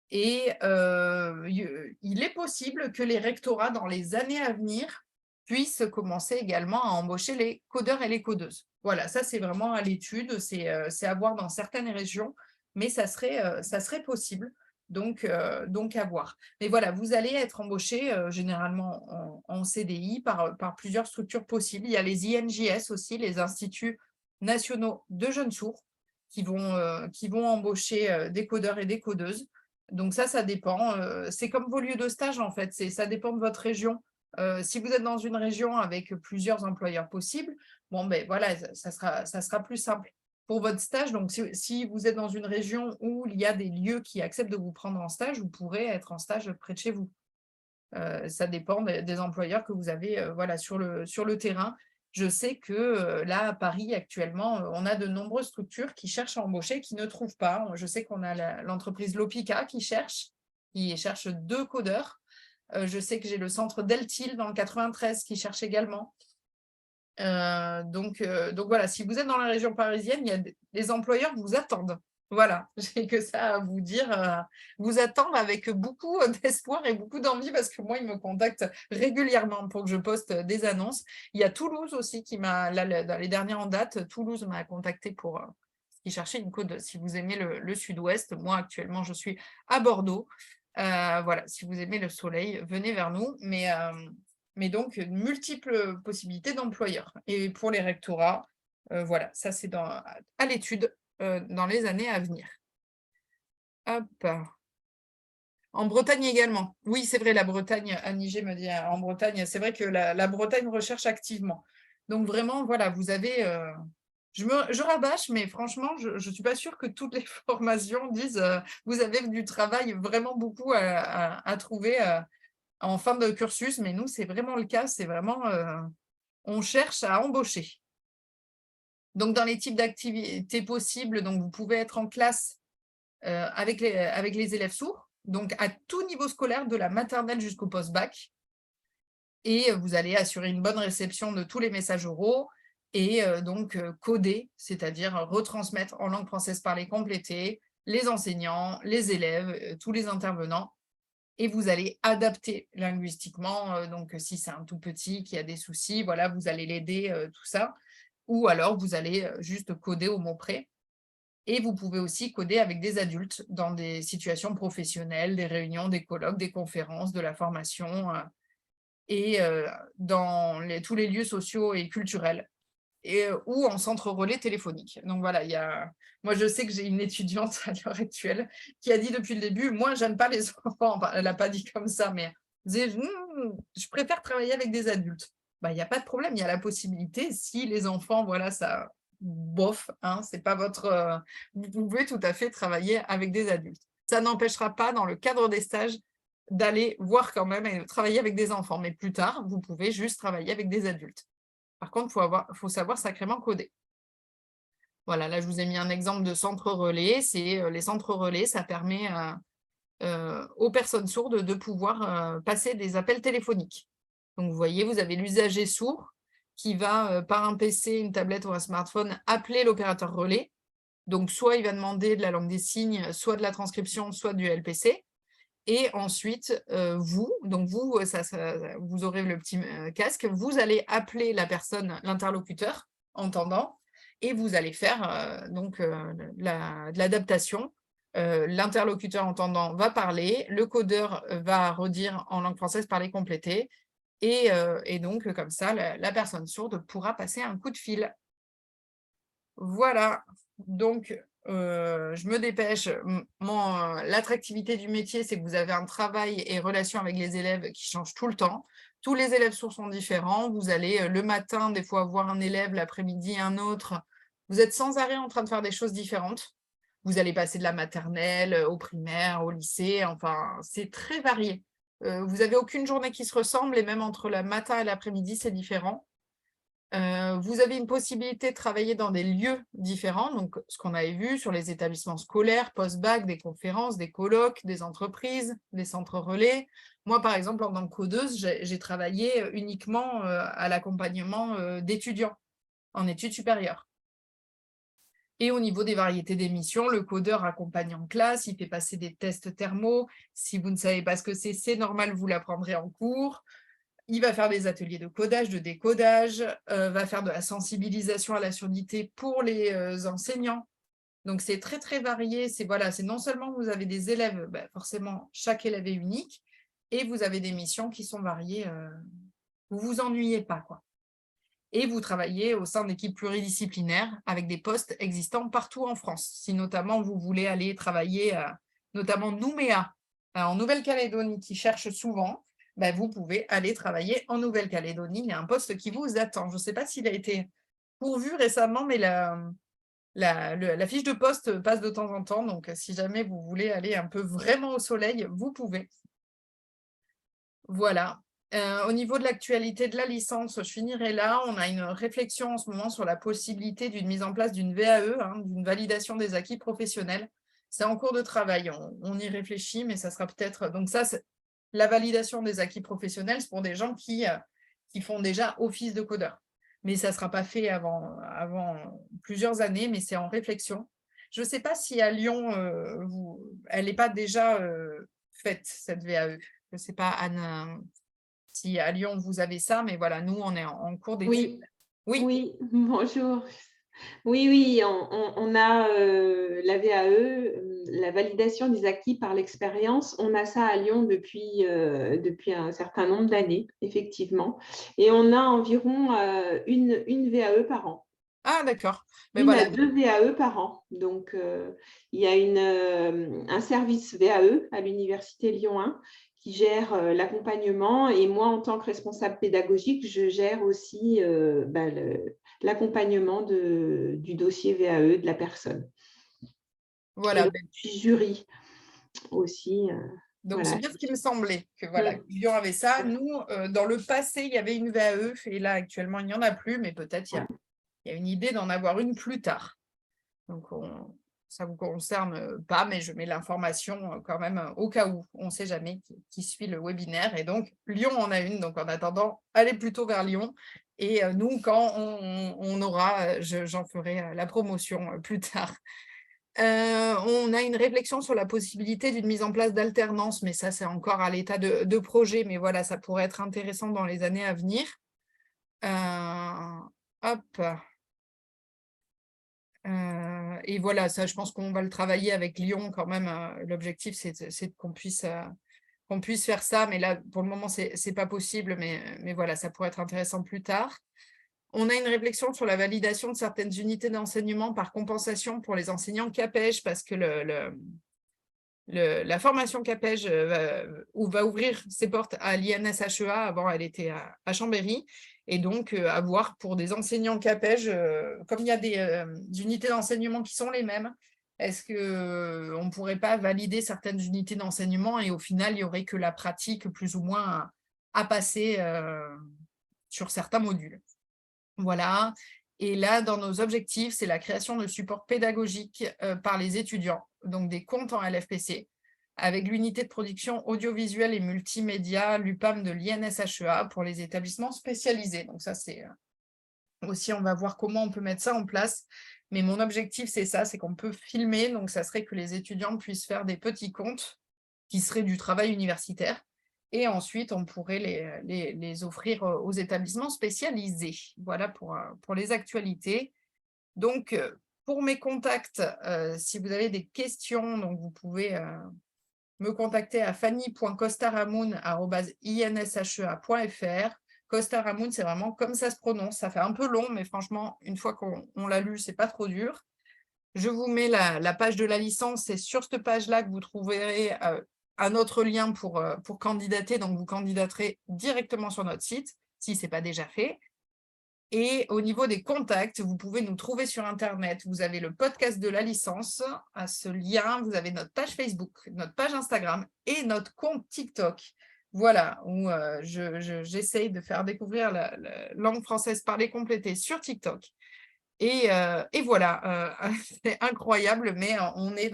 Et il est possible que les rectorats, dans les années à venir, puissent commencer également à embaucher les codeurs et les codeuses. Voilà, ça c'est vraiment à l'étude, c'est à voir dans certaines régions, mais ça serait possible, donc à voir. Mais voilà, vous allez être embauché généralement en CDI par plusieurs structures possibles. Il y a les INJS aussi, les Instituts nationaux de jeunes sourds, qui vont embaucher des codeurs et des codeuses. Donc ça dépend. C'est comme vos lieux de stage, en fait. Ça dépend de votre région. Si vous êtes dans une région avec plusieurs employeurs possibles, bon, ben voilà, ça sera plus simple. Pour votre stage, donc si vous êtes dans une région où il y a des lieux qui acceptent de vous prendre en stage, vous pourrez être en stage près de chez vous. Ça dépend des employeurs que vous avez voilà, sur le terrain. Je sais que là, à Paris, actuellement, on a de nombreuses structures qui cherchent à embaucher, qui ne trouvent pas. Je sais qu'on a l'entreprise Lopica qui cherche 2 codeurs. Je sais que j'ai le centre Deltil dans le 93 qui cherche également. Donc voilà, si vous êtes dans la région parisienne, les employeurs vous attendent. Voilà, j'ai que ça à vous dire, vous attendre avec beaucoup d'espoir et beaucoup d'envie parce que moi, ils me contactent régulièrement pour que je poste des annonces. Il y a Toulouse aussi qui m'a là, dans les dernières en date, Toulouse m'a contacté pour, ils cherchaient une coder si vous aimez le sud-ouest. Moi, actuellement, je suis à Bordeaux. Voilà, si vous aimez le soleil, venez vers nous. Mais donc, multiples possibilités d'employeurs et pour les rectorats, voilà, ça c'est à l'étude dans les années à venir. Hop. En Bretagne également. Oui, c'est vrai, la Bretagne, Annie G me dit en Bretagne, c'est vrai que la Bretagne recherche activement. Donc vraiment, voilà, vous avez. Je rabâche, mais franchement, je ne suis pas sûre que toutes les formations disent vous avez du travail vraiment beaucoup à trouver en fin de cursus, mais nous, c'est vraiment le cas, c'est vraiment on cherche à embaucher. Donc, dans les types d'activités possibles, donc vous pouvez être en classe avec les élèves sourds, donc à tout niveau scolaire, de la maternelle jusqu'au post-bac. Et vous allez assurer une bonne réception de tous les messages oraux et donc coder, c'est-à-dire retransmettre en langue française parlée complétée, les enseignants, les élèves, tous les intervenants. Et vous allez adapter linguistiquement, donc si c'est un tout petit qui a des soucis, voilà, vous allez l'aider, tout ça. Ou alors vous allez juste coder au mot près. Et vous pouvez aussi coder avec des adultes dans des situations professionnelles, des réunions, des colloques, des conférences, de la formation, et dans tous les lieux sociaux et culturels, et ou en centre relais téléphonique. Donc voilà, moi je sais que j'ai une étudiante à l'heure actuelle qui a dit depuis le début, moi j'aime pas les enfants, enfin, elle n'a pas dit comme ça, mais elle disait, je préfère travailler avec des adultes. Bah, il n'y a pas de problème, il y a la possibilité, si les enfants, voilà, ça, bof, hein, c'est pas votre. Vous pouvez tout à fait travailler avec des adultes. Ça n'empêchera pas, dans le cadre des stages, d'aller voir quand même et de travailler avec des enfants. Mais plus tard, vous pouvez juste travailler avec des adultes. Par contre, faut savoir sacrément coder. Voilà, là, je vous ai mis un exemple de centre relais. Les centres relais, ça permet aux personnes sourdes de pouvoir passer des appels téléphoniques. Donc, vous voyez, vous avez l'usager sourd qui va, par un PC, une tablette ou un smartphone, appeler l'opérateur relais. Donc, soit il va demander de la langue des signes, soit de la transcription, soit du LPC. Et ensuite, vous aurez le petit casque, vous allez appeler la personne, l'interlocuteur, entendant, et vous allez faire de l'adaptation. L'interlocuteur entendant va parler, le codeur va redire en langue française parler complétée, et donc comme ça, la personne sourde pourra passer un coup de fil. Voilà, donc je me dépêche. L'attractivité du métier, c'est que vous avez un travail et relation avec les élèves qui changent tout le temps. Tous les élèves sourds sont différents. Vous allez le matin, des fois, voir un élève, l'après-midi, un autre. Vous êtes sans arrêt en train de faire des choses différentes. Vous allez passer de la maternelle au primaire, au lycée, enfin, c'est très varié. Vous n'avez aucune journée qui se ressemble, et même entre le matin et l'après-midi, c'est différent. Vous avez une possibilité de travailler dans des lieux différents, donc ce qu'on avait vu sur les établissements scolaires, post-bac, des conférences, des colloques, des entreprises, des centres relais. Moi, par exemple, en tant que codeuse, j'ai travaillé uniquement à l'accompagnement d'étudiants en études supérieures. Et au niveau des variétés d'émissions, le codeur accompagne en classe, il fait passer des tests thermo. Si vous ne savez pas ce que c'est normal, vous l'apprendrez en cours. Il va faire des ateliers de codage, de décodage, va faire de la sensibilisation à la surdité pour les enseignants. Donc, c'est très, très varié. C'est non seulement vous avez des élèves, forcément, chaque élève est unique, et vous avez des missions qui sont variées. Vous ne vous ennuyez pas, quoi. Et vous travaillez au sein d'équipes pluridisciplinaires avec des postes existants partout en France. Si notamment vous voulez aller travailler, notamment Nouméa, en Nouvelle-Calédonie, qui cherche souvent, vous pouvez aller travailler en Nouvelle-Calédonie. Il y a un poste qui vous attend. Je ne sais pas s'il a été pourvu récemment, mais la fiche de poste passe de temps en temps. Donc, si jamais vous voulez aller un peu vraiment au soleil, vous pouvez. Voilà. Au niveau de l'actualité de la licence, je finirai là. On a une réflexion en ce moment sur la possibilité d'une mise en place d'une VAE, d'une validation des acquis professionnels. C'est en cours de travail, on y réfléchit, mais ça sera peut-être. Donc, ça, la validation des acquis professionnels, c'est pour des gens qui font déjà office de codeur. Mais ça ne sera pas fait avant plusieurs années, mais c'est en réflexion. Je ne sais pas si à Lyon, elle n'est pas déjà faite, cette VAE. Je ne sais pas, Anne, si à Lyon, vous avez ça, mais voilà, nous, on est en cours d'études. Oui, Oui, oui, bonjour. Oui, oui, on a la VAE, la validation des acquis par l'expérience. On a ça à Lyon depuis un certain nombre d'années, effectivement. Et on a environ une VAE par an. ah d'accord. Mais Une voilà, à deux VAE par an. Donc, il y a un service VAE à l'Université Lyon 1 qui gère l'accompagnement. Et moi, en tant que responsable pédagogique, je gère aussi l'accompagnement du dossier VAE de la personne. Et voilà. donc, je suis jury aussi. Donc, Voilà. c'est bien ce qui me semblait, que voilà, Lyon avait ça. Nous, dans le passé, il y avait une VAE, et là, actuellement, il n'y en a plus, mais peut-être il y a une idée d'en avoir une plus tard. Donc, ça ne vous concerne pas, mais je mets l'information quand même au cas où. On ne sait jamais qui suit le webinaire. Et donc, Lyon en a une. Donc, en attendant, allez plutôt vers Lyon. Et nous, quand on aura, j'en ferai la promotion plus tard. On a une réflexion sur la possibilité d'une mise en place d'alternance, mais ça, c'est encore à l'état de projet. Mais voilà, ça pourrait être intéressant dans les années à venir. Hop. Et voilà, ça, je pense qu'on va le travailler avec Lyon quand même. L'objectif, c'est qu'on puisse faire ça. Mais là, pour le moment, c'est pas possible. Mais voilà, ça pourrait être intéressant plus tard. On a une réflexion sur la validation de certaines unités d'enseignement par compensation pour les enseignants CAPEJ, parce que la formation CAPEJ va ouvrir ses portes à l'INSHEA. Avant, elle était à Chambéry. Et donc, à voir pour des enseignants CAPEJ, comme il y a des unités d'enseignement qui sont les mêmes, est-ce qu'on ne pourrait pas valider certaines unités d'enseignement et au final, il n'y aurait que la pratique plus ou moins à passer sur certains modules. Voilà. Et là, dans nos objectifs, c'est la création de supports pédagogiques par les étudiants, donc des comptes en LFPC, avec l'unité de production audiovisuelle et multimédia, l'UPAM de l'INSHEA pour les établissements spécialisés. Donc ça, c'est aussi, on va voir comment on peut mettre ça en place. Mais mon objectif, c'est ça, c'est qu'on peut filmer. Donc ça serait que les étudiants puissent faire des petits comptes qui seraient du travail universitaire. Et ensuite, on pourrait les offrir aux établissements spécialisés. Voilà pour les actualités. Donc, pour mes contacts, si vous avez des questions, donc vous pouvez me contacter à fanny.costaramoun@inshea.fr. Costaramoun, c'est vraiment comme ça se prononce. Ça fait un peu long, mais franchement, une fois qu'on l'a lu, c'est pas trop dur. Je vous mets la page de la licence. C'est sur cette page-là que vous trouverez un autre lien pour candidater. Donc, vous candidaterez directement sur notre site, si ce n'est pas déjà fait. Et au niveau des contacts, vous pouvez nous trouver sur Internet. Vous avez le podcast de la licence. À ce lien, vous avez notre page Facebook, notre page Instagram et notre compte TikTok. Voilà, où j'essaye de faire découvrir la langue française parlée complétée sur TikTok. Et voilà, c'est incroyable, mais on est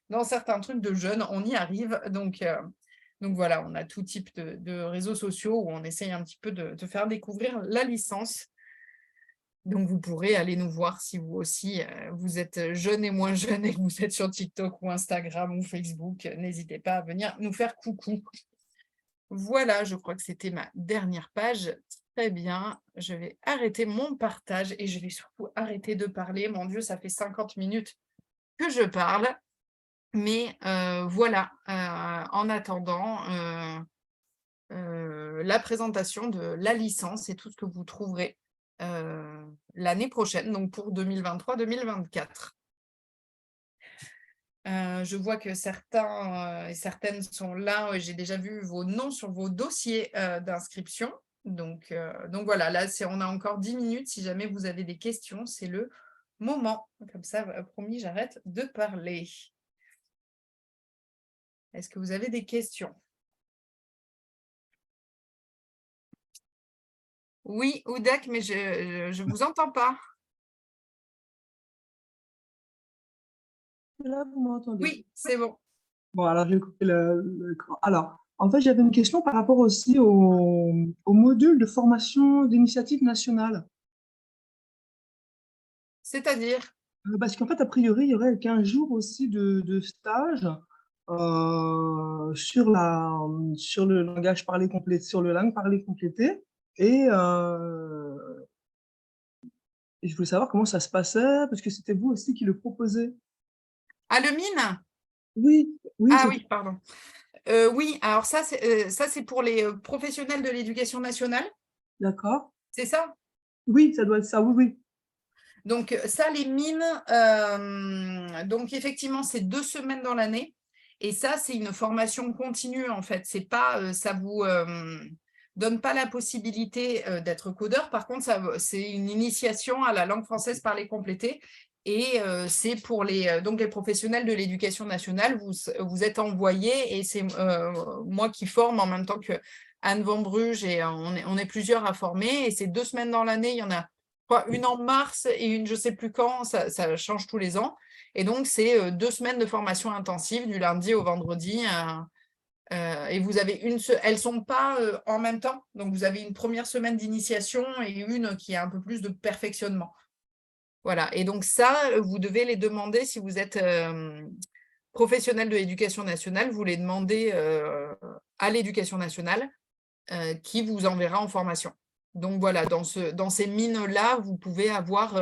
dans certains trucs de jeunes, on y arrive. Donc voilà, on a tout type de réseaux sociaux où on essaye un petit peu de faire découvrir la licence. Donc, vous pourrez aller nous voir si vous aussi, vous êtes jeune et moins jeune et que vous êtes sur TikTok ou Instagram ou Facebook. N'hésitez pas à venir nous faire coucou. Voilà, je crois que c'était ma dernière page. Très bien, je vais arrêter mon partage et je vais surtout arrêter de parler. Mon Dieu, ça fait 50 minutes que je parle. Mais voilà, en attendant la présentation de la licence et tout ce que vous trouverez l'année prochaine, donc pour 2023-2024. Je vois que certains et certaines sont là. J'ai déjà vu vos noms sur vos dossiers d'inscription. Donc voilà, là, on a encore 10 minutes. Si jamais vous avez des questions, c'est le moment. Comme ça, promis, j'arrête de parler. Est-ce que vous avez des questions? Oui, Oudak, mais je ne vous entends pas. Là, vous m'entendez? Oui, c'est bon. Bon, alors je vais couper l'écran. Alors, en fait, j'avais une question par rapport aussi au module de formation d'initiative nationale. C'est-à-dire? Parce qu'en fait, a priori, il y aurait 15 jours aussi de stage sur le langage parlé complété, sur le langue parlée complétée. Et, et je voulais savoir comment ça se passait, parce que c'était vous aussi qui le proposez. Ah, le mine? Oui, oui, Ah c'est oui, pardon. Oui, alors ça, c'est pour les professionnels de l'éducation nationale, d'accord. c'est ça? Oui, ça doit être ça, oui, oui. Donc ça, les mines, donc effectivement, c'est 2 semaines dans l'année. Et ça, c'est une formation continue, en fait. C'est pas, ça vous donne pas la possibilité d'être codeur. Par contre, c'est une initiation à la langue française parlée complétée. Et c'est pour donc les professionnels de l'éducation nationale, vous êtes envoyés et c'est moi qui forme en même temps que Anne Van Bruges et on est plusieurs à former. Et c'est 2 semaines dans l'année, il y en a une en mars et une je ne sais plus quand, ça change tous les ans. Et donc, c'est 2 semaines de formation intensive du lundi au vendredi. Et vous avez elles ne sont pas en même temps. Donc, vous avez une première semaine d'initiation et une qui est un peu plus de perfectionnement. Voilà. Et donc, ça, vous devez les demander si vous êtes professionnel de l'éducation nationale, vous les demandez à l'éducation nationale qui vous enverra en formation. Donc voilà, dans ces mines-là, vous pouvez avoir,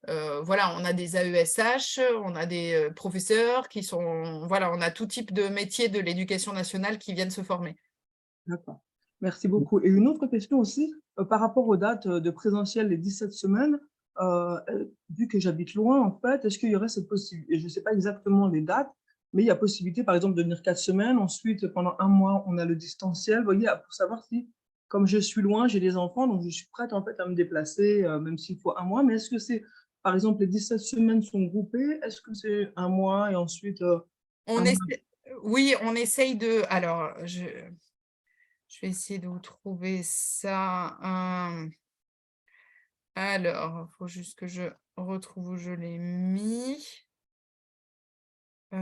voilà, on a des AESH, on a des professeurs qui sont, voilà, on a tout type de métiers de l'éducation nationale qui viennent se former. D'accord. Merci beaucoup. Et une autre question aussi, par rapport aux dates de présentiel les 17 semaines, vu que j'habite loin, en fait, est-ce qu'il y aurait cette possibilité, et je ne sais pas exactement les dates, mais il y a possibilité, par exemple, de venir 4 semaines, ensuite, pendant un mois, on a le distanciel, vous voyez, pour savoir si, comme je suis loin, j'ai des enfants, donc je suis prête, en fait, à me déplacer, même s'il faut un mois, mais est-ce que c'est, par exemple, les 17 semaines sont groupées, est-ce que c'est un mois et ensuite On un mois? oui, on essaye de, alors, je vais essayer de vous trouver ça. Alors, il faut juste que je retrouve où je l'ai mis. Je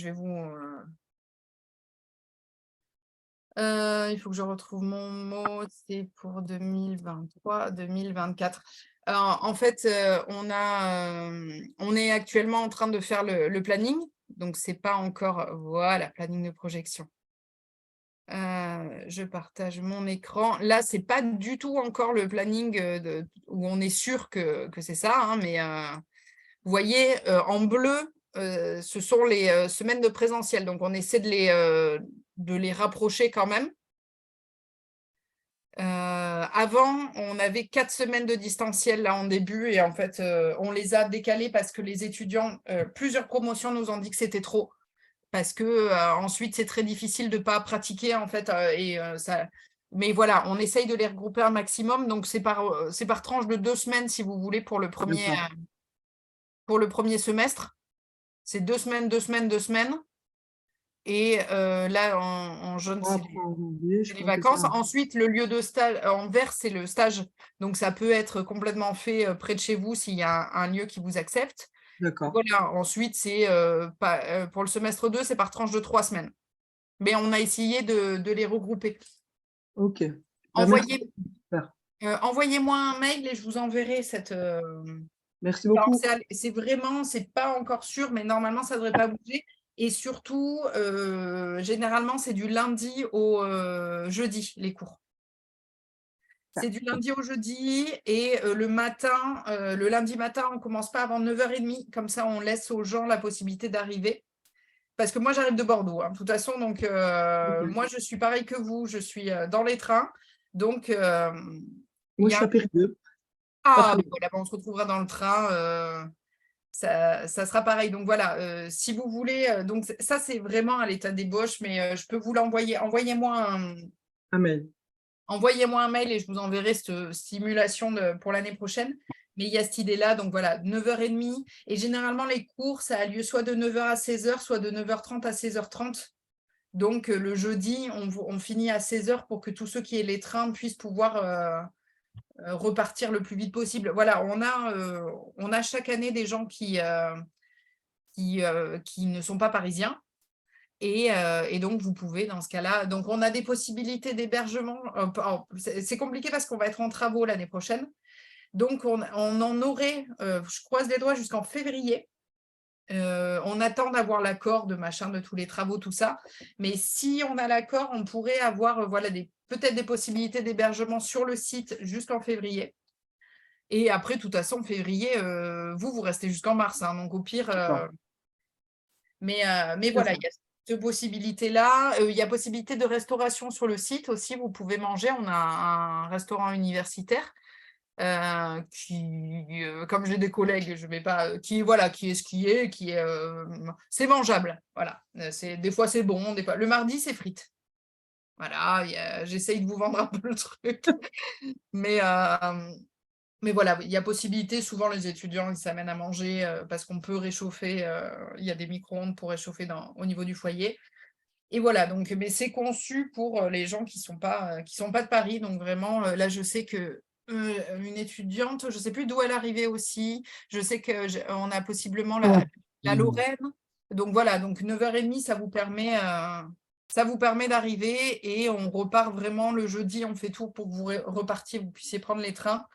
vais vous. Il faut que je retrouve mon mot, c'est pour 2023, 2024. En fait, on est actuellement en train de faire le planning, donc c'est pas encore, voilà, planning de projection. Je partage mon écran. Là, c'est pas du tout encore le planning où on est sûr que c'est ça, hein, mais vous voyez, en bleu, ce sont les semaines de présentiel. Donc, on essaie de les rapprocher quand même. Avant, on avait 4 semaines de distanciel là en début et en fait, on les a décalées parce que les étudiants, plusieurs promotions nous ont dit que c'était trop. Parce que ensuite, c'est très difficile de ne pas pratiquer en fait. Mais voilà, on essaye de les regrouper un maximum. Donc, c'est par tranche de 2 semaines si vous voulez pour le premier semestre. C'est 2 semaines, 2 semaines, 2 semaines. Et là, en jaune, c'est En janvier, je les crois que c'est vacances. ça. Ensuite, le lieu de stage, en vert, c'est le stage. Donc, ça peut être complètement fait près de chez vous s'il y a un lieu qui vous accepte. D'accord. Voilà, ensuite, c'est pour le semestre 2, c'est par tranche de 3 semaines. Mais on a essayé de les regrouper. Ok. Bah, merci. Envoyez, Super. envoyez-moi un mail et je vous enverrai cette. Merci Alors, beaucoup. c'est vraiment, c'est pas encore sûr, mais normalement, ça ne devrait pas bouger. Et surtout, généralement, c'est du lundi au jeudi, les cours. C'est du lundi au jeudi et le lundi matin, on ne commence pas avant 9h30. Comme ça, on laisse aux gens la possibilité d'arriver. Parce que moi, j'arrive de Bordeaux, hein, de toute façon. Donc, Ok. moi, je suis pareil que vous. Je suis dans les trains. Donc, il Moi, y je a suis à Périgueux. Pas Ah, très ben loin. voilà, on se retrouvera dans le train. Ça sera pareil. Donc, voilà, si vous voulez. Donc, ça, c'est vraiment à l'état d'ébauche, mais je peux vous l'envoyer. Un mail. Envoyez-moi un mail et je vous enverrai cette simulation pour l'année prochaine. Mais il y a cette idée-là, donc voilà, 9h30. Et généralement, les cours, ça a lieu soit de 9h à 16h, soit de 9h30 à 16h30. Donc, le jeudi, on finit à 16h pour que tous ceux qui aient les trains puissent pouvoir repartir le plus vite possible. Voilà, on a chaque année des gens qui ne sont pas parisiens. Et donc, vous pouvez, dans ce cas-là, donc on a des possibilités d'hébergement. C'est compliqué parce qu'on va être en travaux l'année prochaine. Donc, on en aurait, je croise les doigts, jusqu'en février. On attend d'avoir l'accord de tous les travaux, tout ça. Mais si on a l'accord, on pourrait avoir voilà, peut-être des possibilités d'hébergement sur le site jusqu'en février. Et après, de toute façon, février, vous restez jusqu'en mars. Hein, donc, au pire, mais voilà, il y a cette possibilité-là. Il y a possibilité de restauration sur le site aussi. Vous pouvez manger. On a un restaurant universitaire qui, comme j'ai des collègues, je vais pas, qui est ce qui est, c'est mangeable. Voilà. Des fois, c'est bon. Des fois, le mardi, c'est frites. Voilà, j'essaye de vous vendre un peu le truc. Mais voilà, il y a possibilité, souvent les étudiants, ils s'amènent à manger parce qu'on peut réchauffer, il y a des micro-ondes pour réchauffer au niveau du foyer. Et voilà, donc, mais c'est conçu pour les gens qui sont pas de Paris. Donc vraiment, là, je sais que une étudiante, je sais plus d'où elle arrivait aussi. Je sais qu'on a possiblement la Lorraine. Donc voilà, donc 9h30, ça vous permet d'arriver et on repart vraiment le jeudi. On fait tout pour que vous repartiez, vous puissiez prendre les trains.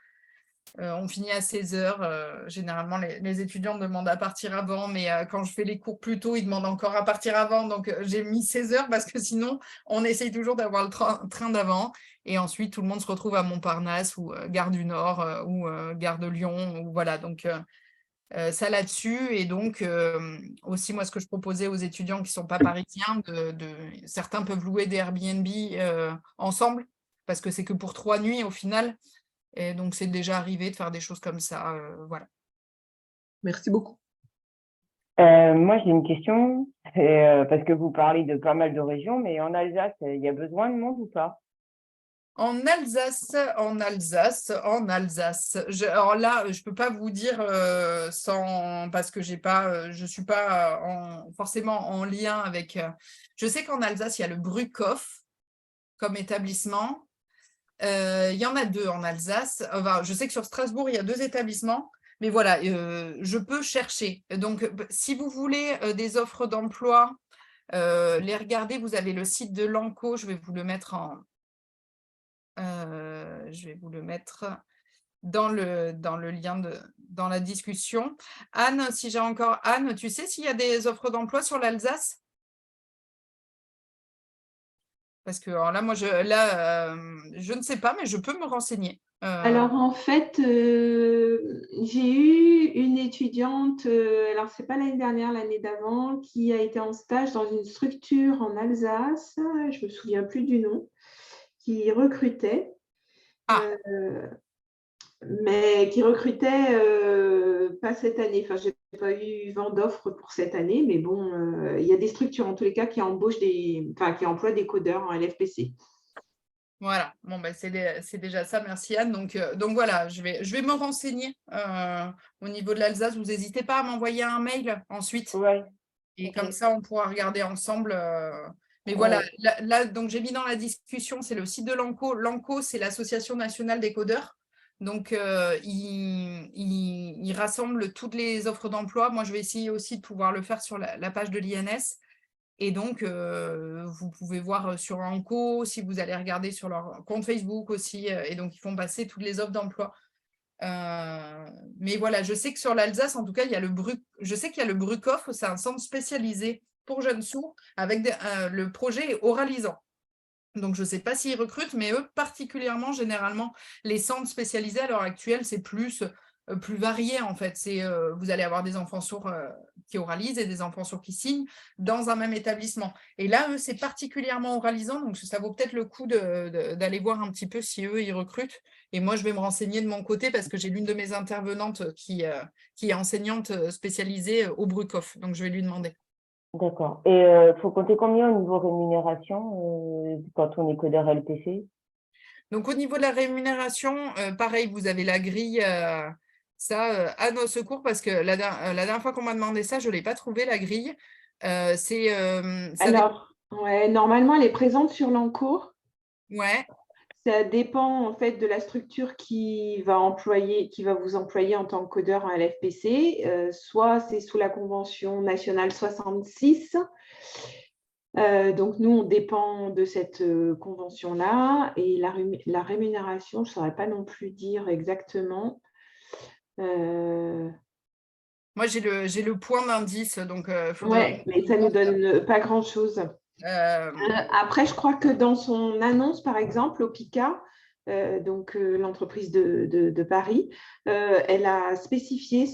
On finit à 16h. Généralement, les étudiants demandent à partir avant, mais quand je fais les cours plus tôt, ils demandent encore à partir avant. Donc, j'ai mis 16h parce que sinon, on essaye toujours d'avoir le train d'avant. Et ensuite, tout le monde se retrouve à Montparnasse ou Gare du Nord ou Gare de Lyon. Ou, voilà, donc ça là-dessus. Et donc, aussi, moi, ce que je proposais aux étudiants qui ne sont pas parisiens, certains peuvent louer des Airbnb ensemble parce que c'est que pour 3 nuits au final. Et donc, c'est déjà arrivé de faire des choses comme ça. Voilà. Merci beaucoup. Moi, j'ai une question, parce que vous parlez de pas mal de régions, mais en Alsace, il y a besoin de monde ou pas? En Alsace. Alors là, je ne peux pas vous dire parce que je ne suis pas forcément en lien avec… je sais qu'en Alsace, il y a le Brückhof comme établissement. Il y en a 2 en Alsace. Enfin, je sais que sur Strasbourg, il y a 2 établissements. Mais voilà, je peux chercher. Donc, si vous voulez des offres d'emploi, les regarder. Vous avez le site de l'ANCO. Je vais vous le mettre dans le lien dans la discussion. Anne, si j'ai encore Anne, tu sais s'il y a des offres d'emploi sur l'Alsace? Parce que alors là, moi, je ne sais pas, mais je peux me renseigner. Alors, en fait, j'ai eu une étudiante, alors c'est pas l'année dernière, l'année d'avant, qui a été en stage dans une structure en Alsace, je me souviens plus du nom, qui recrutait. Mais qui recrutait pas cette année. Enfin, je n'ai pas eu vent d'offres pour cette année, mais bon, il y a des structures en tous les cas qui embauchent qui emploient des codeurs en LFPC. Voilà, bon, c'est déjà ça, merci Anne. Donc voilà, je vais me renseigner au niveau de l'Alsace. Vous n'hésitez pas à m'envoyer un mail ensuite. Ouais. Et Okay. comme ça, on pourra regarder ensemble. Mais voilà, là, donc j'ai mis dans la discussion, c'est le site de l'ANCO. L'ANCO, c'est l'Association nationale des codeurs. Donc, il rassemble toutes les offres d'emploi. Moi, je vais essayer aussi de pouvoir le faire sur la page de l'INS. Et donc, vous pouvez voir sur ANCO, si vous allez regarder sur leur compte Facebook aussi. Et donc, ils font passer toutes les offres d'emploi. Mais voilà, je sais que sur l'Alsace, en tout cas, je sais qu'il y a le Brückhof, c'est un centre spécialisé pour jeunes sourds avec le projet est oralisant. Donc, je ne sais pas s'ils recrutent, mais eux, particulièrement, généralement, les centres spécialisés à l'heure actuelle, c'est plus varié, en fait. Vous allez avoir des enfants sourds qui oralisent et des enfants sourds qui signent dans un même établissement. Et là, eux, c'est particulièrement oralisant, donc ça vaut peut-être le coup d'aller voir un petit peu si eux, ils recrutent. Et moi, je vais me renseigner de mon côté parce que j'ai l'une de mes intervenantes qui est enseignante spécialisée au Brückhof, donc je vais lui demander. D'accord. Et il faut compter combien au niveau rémunération quand on est codeur LPC? Donc, au niveau de la rémunération, pareil, vous avez la grille, à nos secours, parce que la dernière fois qu'on m'a demandé ça, je ne l'ai pas trouvé, la grille. Alors, ouais, normalement, elle est présente sur l'ANCO. Ouais. Ça dépend en fait de la structure qui va vous employer en tant que codeur en LFPC. Soit c'est sous la convention nationale 66. Donc, nous, on dépend de cette convention-là. Et la rémunération, je ne saurais pas non plus dire exactement. Moi, j'ai le point d'indice, donc Ouais, mais ça ne nous donne pas grand-chose. Après, je crois que dans son annonce, par exemple, Opica, donc l'entreprise de Paris, elle a spécifié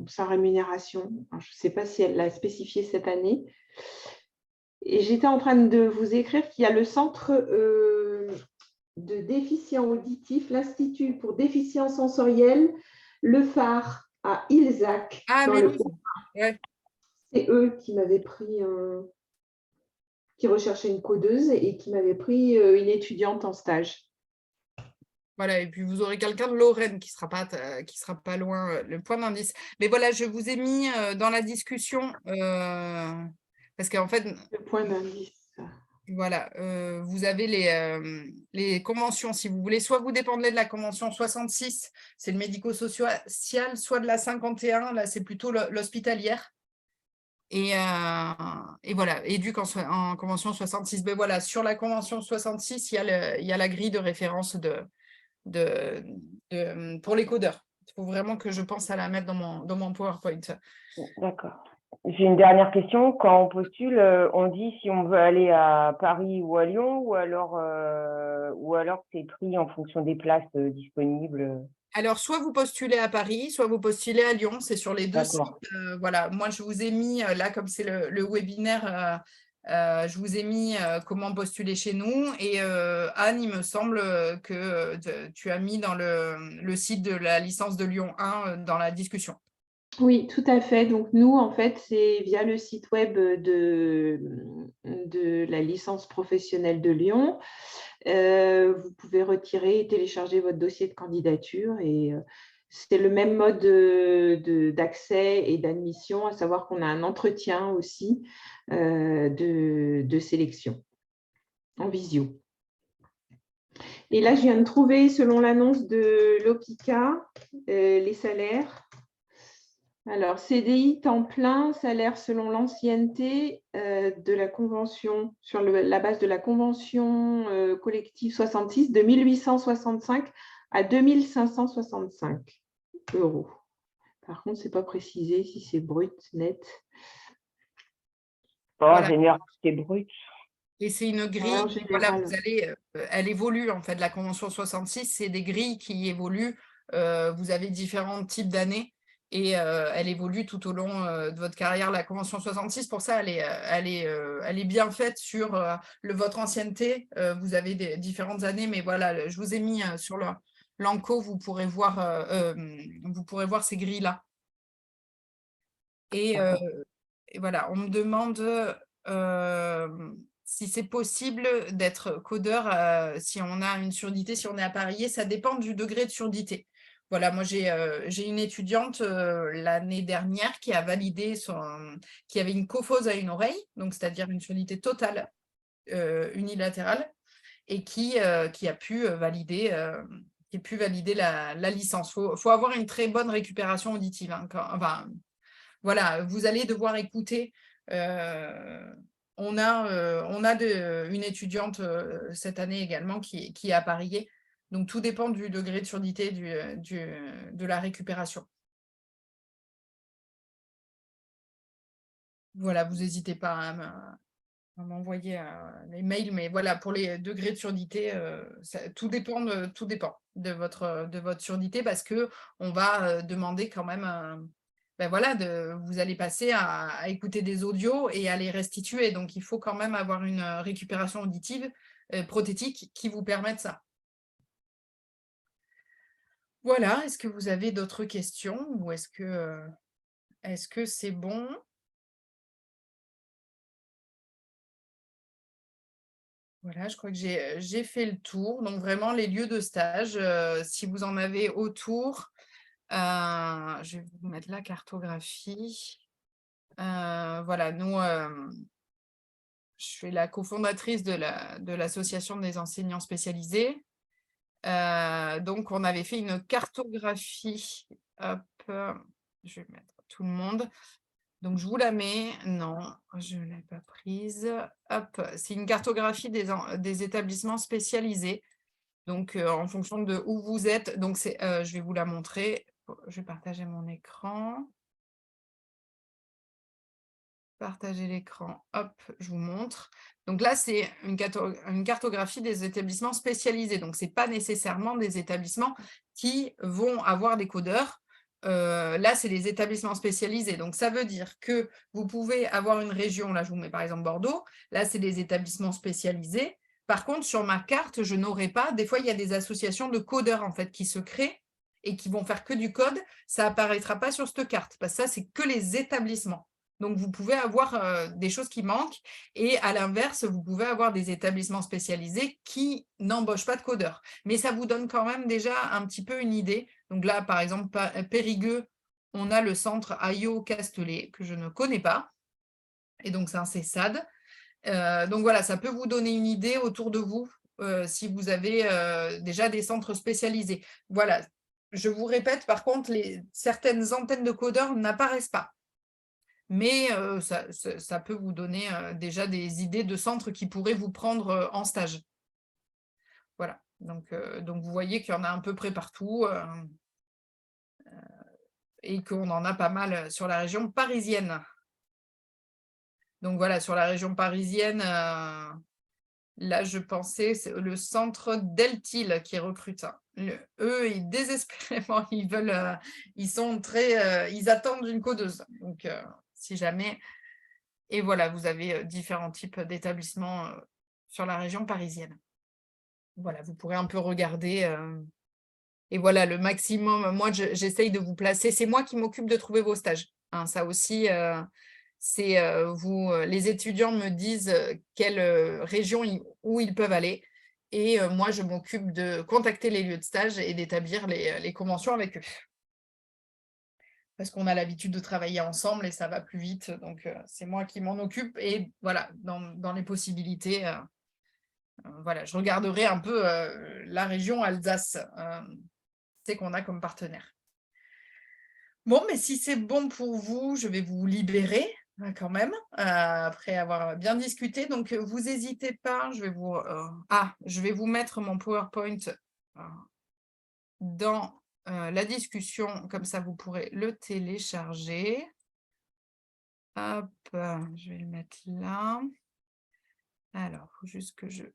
sa rémunération. Alors, je ne sais pas si elle l'a spécifié cette année. Et j'étais en train de vous écrire qu'il y a le centre de déficients auditifs, l'Institut pour déficients sensoriels, le phare à Ilzac. Ah, dans mais le oui, ouais. C'est eux qui m'avaient pris, qui recherchaient une codeuse et qui m'avaient pris une étudiante en stage. Voilà, et puis vous aurez quelqu'un de Lorraine qui sera pas loin, le point d'indice. Mais voilà, je vous ai mis dans la discussion, parce qu'en fait, Le point d'indice. voilà, vous avez les conventions, si vous voulez, soit vous dépendez de la convention 66, c'est le médico-social, soit de la 51, là c'est plutôt l'hospitalière. Et voilà, éduque en convention 66. Mais voilà, sur la convention 66, il y a la grille de référence pour les codeurs. Il faut vraiment que je pense à la mettre dans mon PowerPoint. D'accord. J'ai une dernière question. Quand on postule, on dit si on veut aller à Paris ou à Lyon, ou alors c'est pris en fonction des places disponibles. Alors, soit vous postulez à Paris, soit vous postulez à Lyon, c'est sur les deux sites. D'accord. Voilà, moi, je vous ai mis, là, comme c'est le webinaire, je vous ai mis comment postuler chez nous. Et Anne, il me semble que tu as mis dans le site de la licence de Lyon 1 dans la discussion. Oui, tout à fait. Donc, nous, en fait, c'est via le site web de la licence professionnelle de Lyon. Vous pouvez retirer et télécharger votre dossier de candidature et c'est le même mode d'accès et d'admission, à savoir qu'on a un entretien aussi de sélection en visio. Et là, je viens de trouver, selon l'annonce de l'OPICA, les salaires. Alors, CDI temps plein, salaire selon l'ancienneté de la convention, sur la base de la convention collective 66, de 1865 à 2565 €. Par contre, ce n'est pas précisé si c'est brut, net. En général, c'est brut. Et c'est une grille, voilà, elle évolue en fait, la convention 66, c'est des grilles qui évoluent. Vous avez différents types d'années. Et elle évolue tout au long de votre carrière. La convention 66, pour ça, elle est bien faite sur votre ancienneté. Vous avez différentes années, mais voilà, je vous ai mis sur l'ANCO, vous pourrez voir ces grilles-là. Et voilà, on me demande si c'est possible d'être codeur si on a une surdité, si on est appareillé. Ça dépend du degré de surdité. Voilà, moi, j'ai une étudiante l'année dernière qui a validé qui avait une cophose à une oreille, donc c'est-à-dire une surdité totale unilatérale, et qui a pu valider, la licence. Faut avoir une très bonne récupération auditive. Hein, voilà, vous allez devoir écouter. On a une étudiante cette année également qui est appareillée. Donc, tout dépend du degré de surdité de la récupération. Voilà, vous n'hésitez pas à m'envoyer les mails, mais voilà, pour les degrés de surdité, tout dépend de votre surdité, parce qu'on va demander quand même, voilà, vous allez passer à écouter des audios et à les restituer. Donc, il faut quand même avoir une récupération auditive prothétique qui vous permette ça. Voilà, est-ce que vous avez d'autres questions ou est-ce que c'est bon? Voilà, je crois que j'ai fait le tour. Donc, vraiment, les lieux de stage, si vous en avez autour, je vais vous mettre la cartographie. Voilà, nous, je suis la cofondatrice de l'association des enseignants spécialisés. Donc, on avait fait une cartographie. Hop, je vais mettre tout le monde. Donc, je vous la mets. Non, je ne l'ai pas prise. Hop, c'est une cartographie des établissements spécialisés. Donc, en fonction de où vous êtes. Donc, je vais vous la montrer. je vais partager mon écran. Partager l'écran, hop, je vous montre. Donc là, c'est une cartographie des établissements spécialisés. Donc, ce n'est pas nécessairement des établissements qui vont avoir des codeurs. Là, c'est les établissements spécialisés. Donc, ça veut dire que vous pouvez avoir une région, là, je vous mets par exemple Bordeaux. Là, c'est des établissements spécialisés. Par contre, sur ma carte, je n'aurai pas. Des fois, il y a des associations de codeurs en fait, qui se créent et qui vont faire que du code. Ça n'apparaîtra pas sur cette carte parce que ça, c'est que les établissements. Donc, vous pouvez avoir des choses qui manquent et à l'inverse, vous pouvez avoir des établissements spécialisés qui n'embauchent pas de codeurs. Mais ça vous donne quand même déjà un petit peu une idée. Donc là, par exemple, Périgueux, on a le centre AIO Castellet que je ne connais pas. Et donc, c'est un CESAD. Donc voilà, ça peut vous donner une idée autour de vous si vous avez déjà des centres spécialisés. Voilà, je vous répète, par contre, certaines antennes de codeurs n'apparaissent pas. Mais ça peut vous donner déjà des idées de centres qui pourraient vous prendre en stage. Voilà, donc vous voyez qu'il y en a à peu près partout et qu'on en a pas mal sur la région parisienne. Donc voilà, sur la région parisienne, là je pensais, c'est le centre Deltil qui recrute. Eux, ils désespérément, ils attendent une codeuse. Donc si jamais... Et voilà, vous avez différents types d'établissements sur la région parisienne. Voilà, vous pourrez un peu regarder. Et voilà, le maximum, moi, j'essaye de vous placer. C'est moi qui m'occupe de trouver vos stages. Hein, ça aussi, c'est les étudiants me disent quelle région où ils peuvent aller. Et moi, je m'occupe de contacter les lieux de stage et d'établir les conventions avec eux. Parce qu'on a l'habitude de travailler ensemble et ça va plus vite. Donc, c'est moi qui m'en occupe. Et voilà, dans les possibilités, voilà, je regarderai un peu la région Alsace, c'est qu'on a comme partenaire. Bon, mais si c'est bon pour vous, je vais vous libérer quand même, après avoir bien discuté. Donc, vous n'hésitez pas, je vais vous mettre mon PowerPoint dans la discussion, comme ça vous pourrez le télécharger. Hop, je vais le mettre là. Alors, il faut juste que je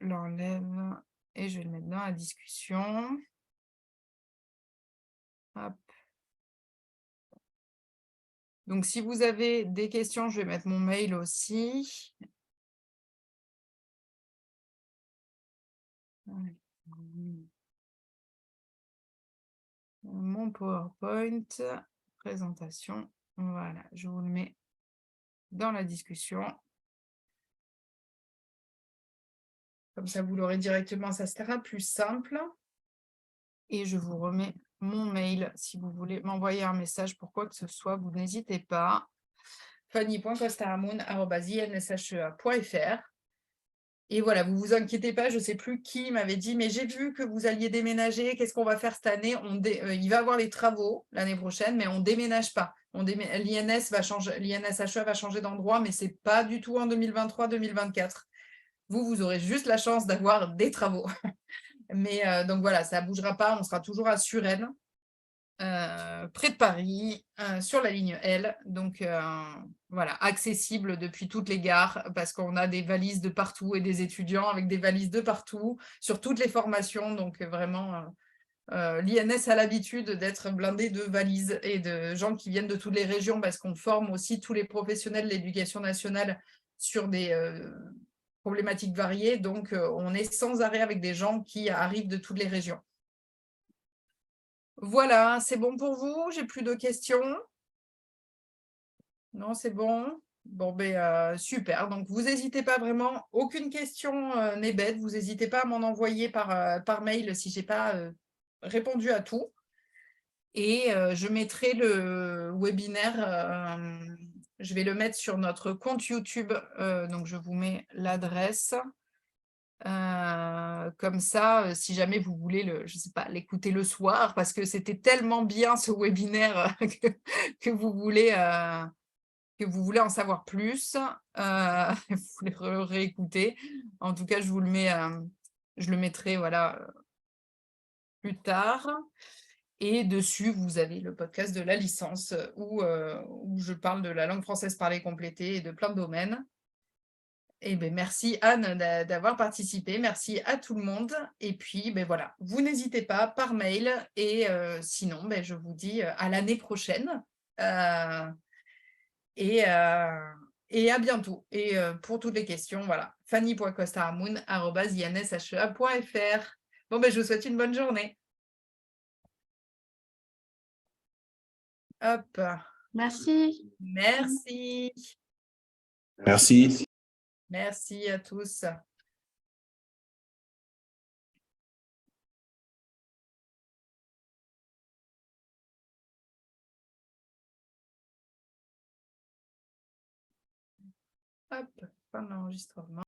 l'enlève et je vais le mettre dans la discussion. Hop. Donc, si vous avez des questions, je vais mettre mon mail aussi. Mon PowerPoint, présentation. Voilà, je vous le mets dans la discussion. Comme ça, vous l'aurez directement, ça sera plus simple. Et je vous remets mon mail si vous voulez m'envoyer un message pour quoi que ce soit, vous n'hésitez pas. fanny.costaramoun@inshea.fr. Et voilà, vous ne vous inquiétez pas, je ne sais plus qui m'avait dit, mais j'ai vu que vous alliez déménager, qu'est-ce qu'on va faire cette année? Il va y avoir les travaux l'année prochaine, mais on ne déménage pas. L'INSHEA va changer d'endroit, mais ce n'est pas du tout en 2023-2024. Vous aurez juste la chance d'avoir des travaux. Mais donc voilà, ça ne bougera pas, on sera toujours à Suresnes, près de Paris, sur la ligne L. Donc voilà, accessible depuis toutes les gares parce qu'on a des valises de partout et des étudiants avec des valises de partout sur toutes les formations. Donc vraiment, l'INS a l'habitude d'être blindé de valises et de gens qui viennent de toutes les régions parce qu'on forme aussi tous les professionnels de l'éducation nationale sur des problématiques variées. Donc, on est sans arrêt avec des gens qui arrivent de toutes les régions. Voilà, c'est bon pour vous? J'ai plus de questions? Non, c'est bon? Bon, ben, super. Donc, vous n'hésitez pas vraiment. Aucune question n'est bête. Vous n'hésitez pas à m'en envoyer par mail si je n'ai pas répondu à tout. Et je mettrai le webinaire, je vais le mettre sur notre compte YouTube. Donc, je vous mets l'adresse. Comme ça, si jamais vous voulez je sais pas, l'écouter le soir, parce que c'était tellement bien ce webinaire que vous voulez en savoir plus, vous voulez réécouter. En tout cas, je le mettrai voilà, plus tard. Et dessus, vous avez le podcast de la licence où je parle de la langue française parlée complétée et de plein de domaines. Et ben, merci Anne d'avoir participé, merci à tout le monde. Et puis, ben, voilà, vous n'hésitez pas par mail. Et sinon, ben, je vous dis à l'année prochaine. Et à bientôt. Et pour toutes les questions, voilà, fanny.costaramoun@inshea.fr. Bon, ben, je vous souhaite une bonne journée. Hop, Merci. merci. Merci. Merci à tous. Hop, fin de l'enregistrement.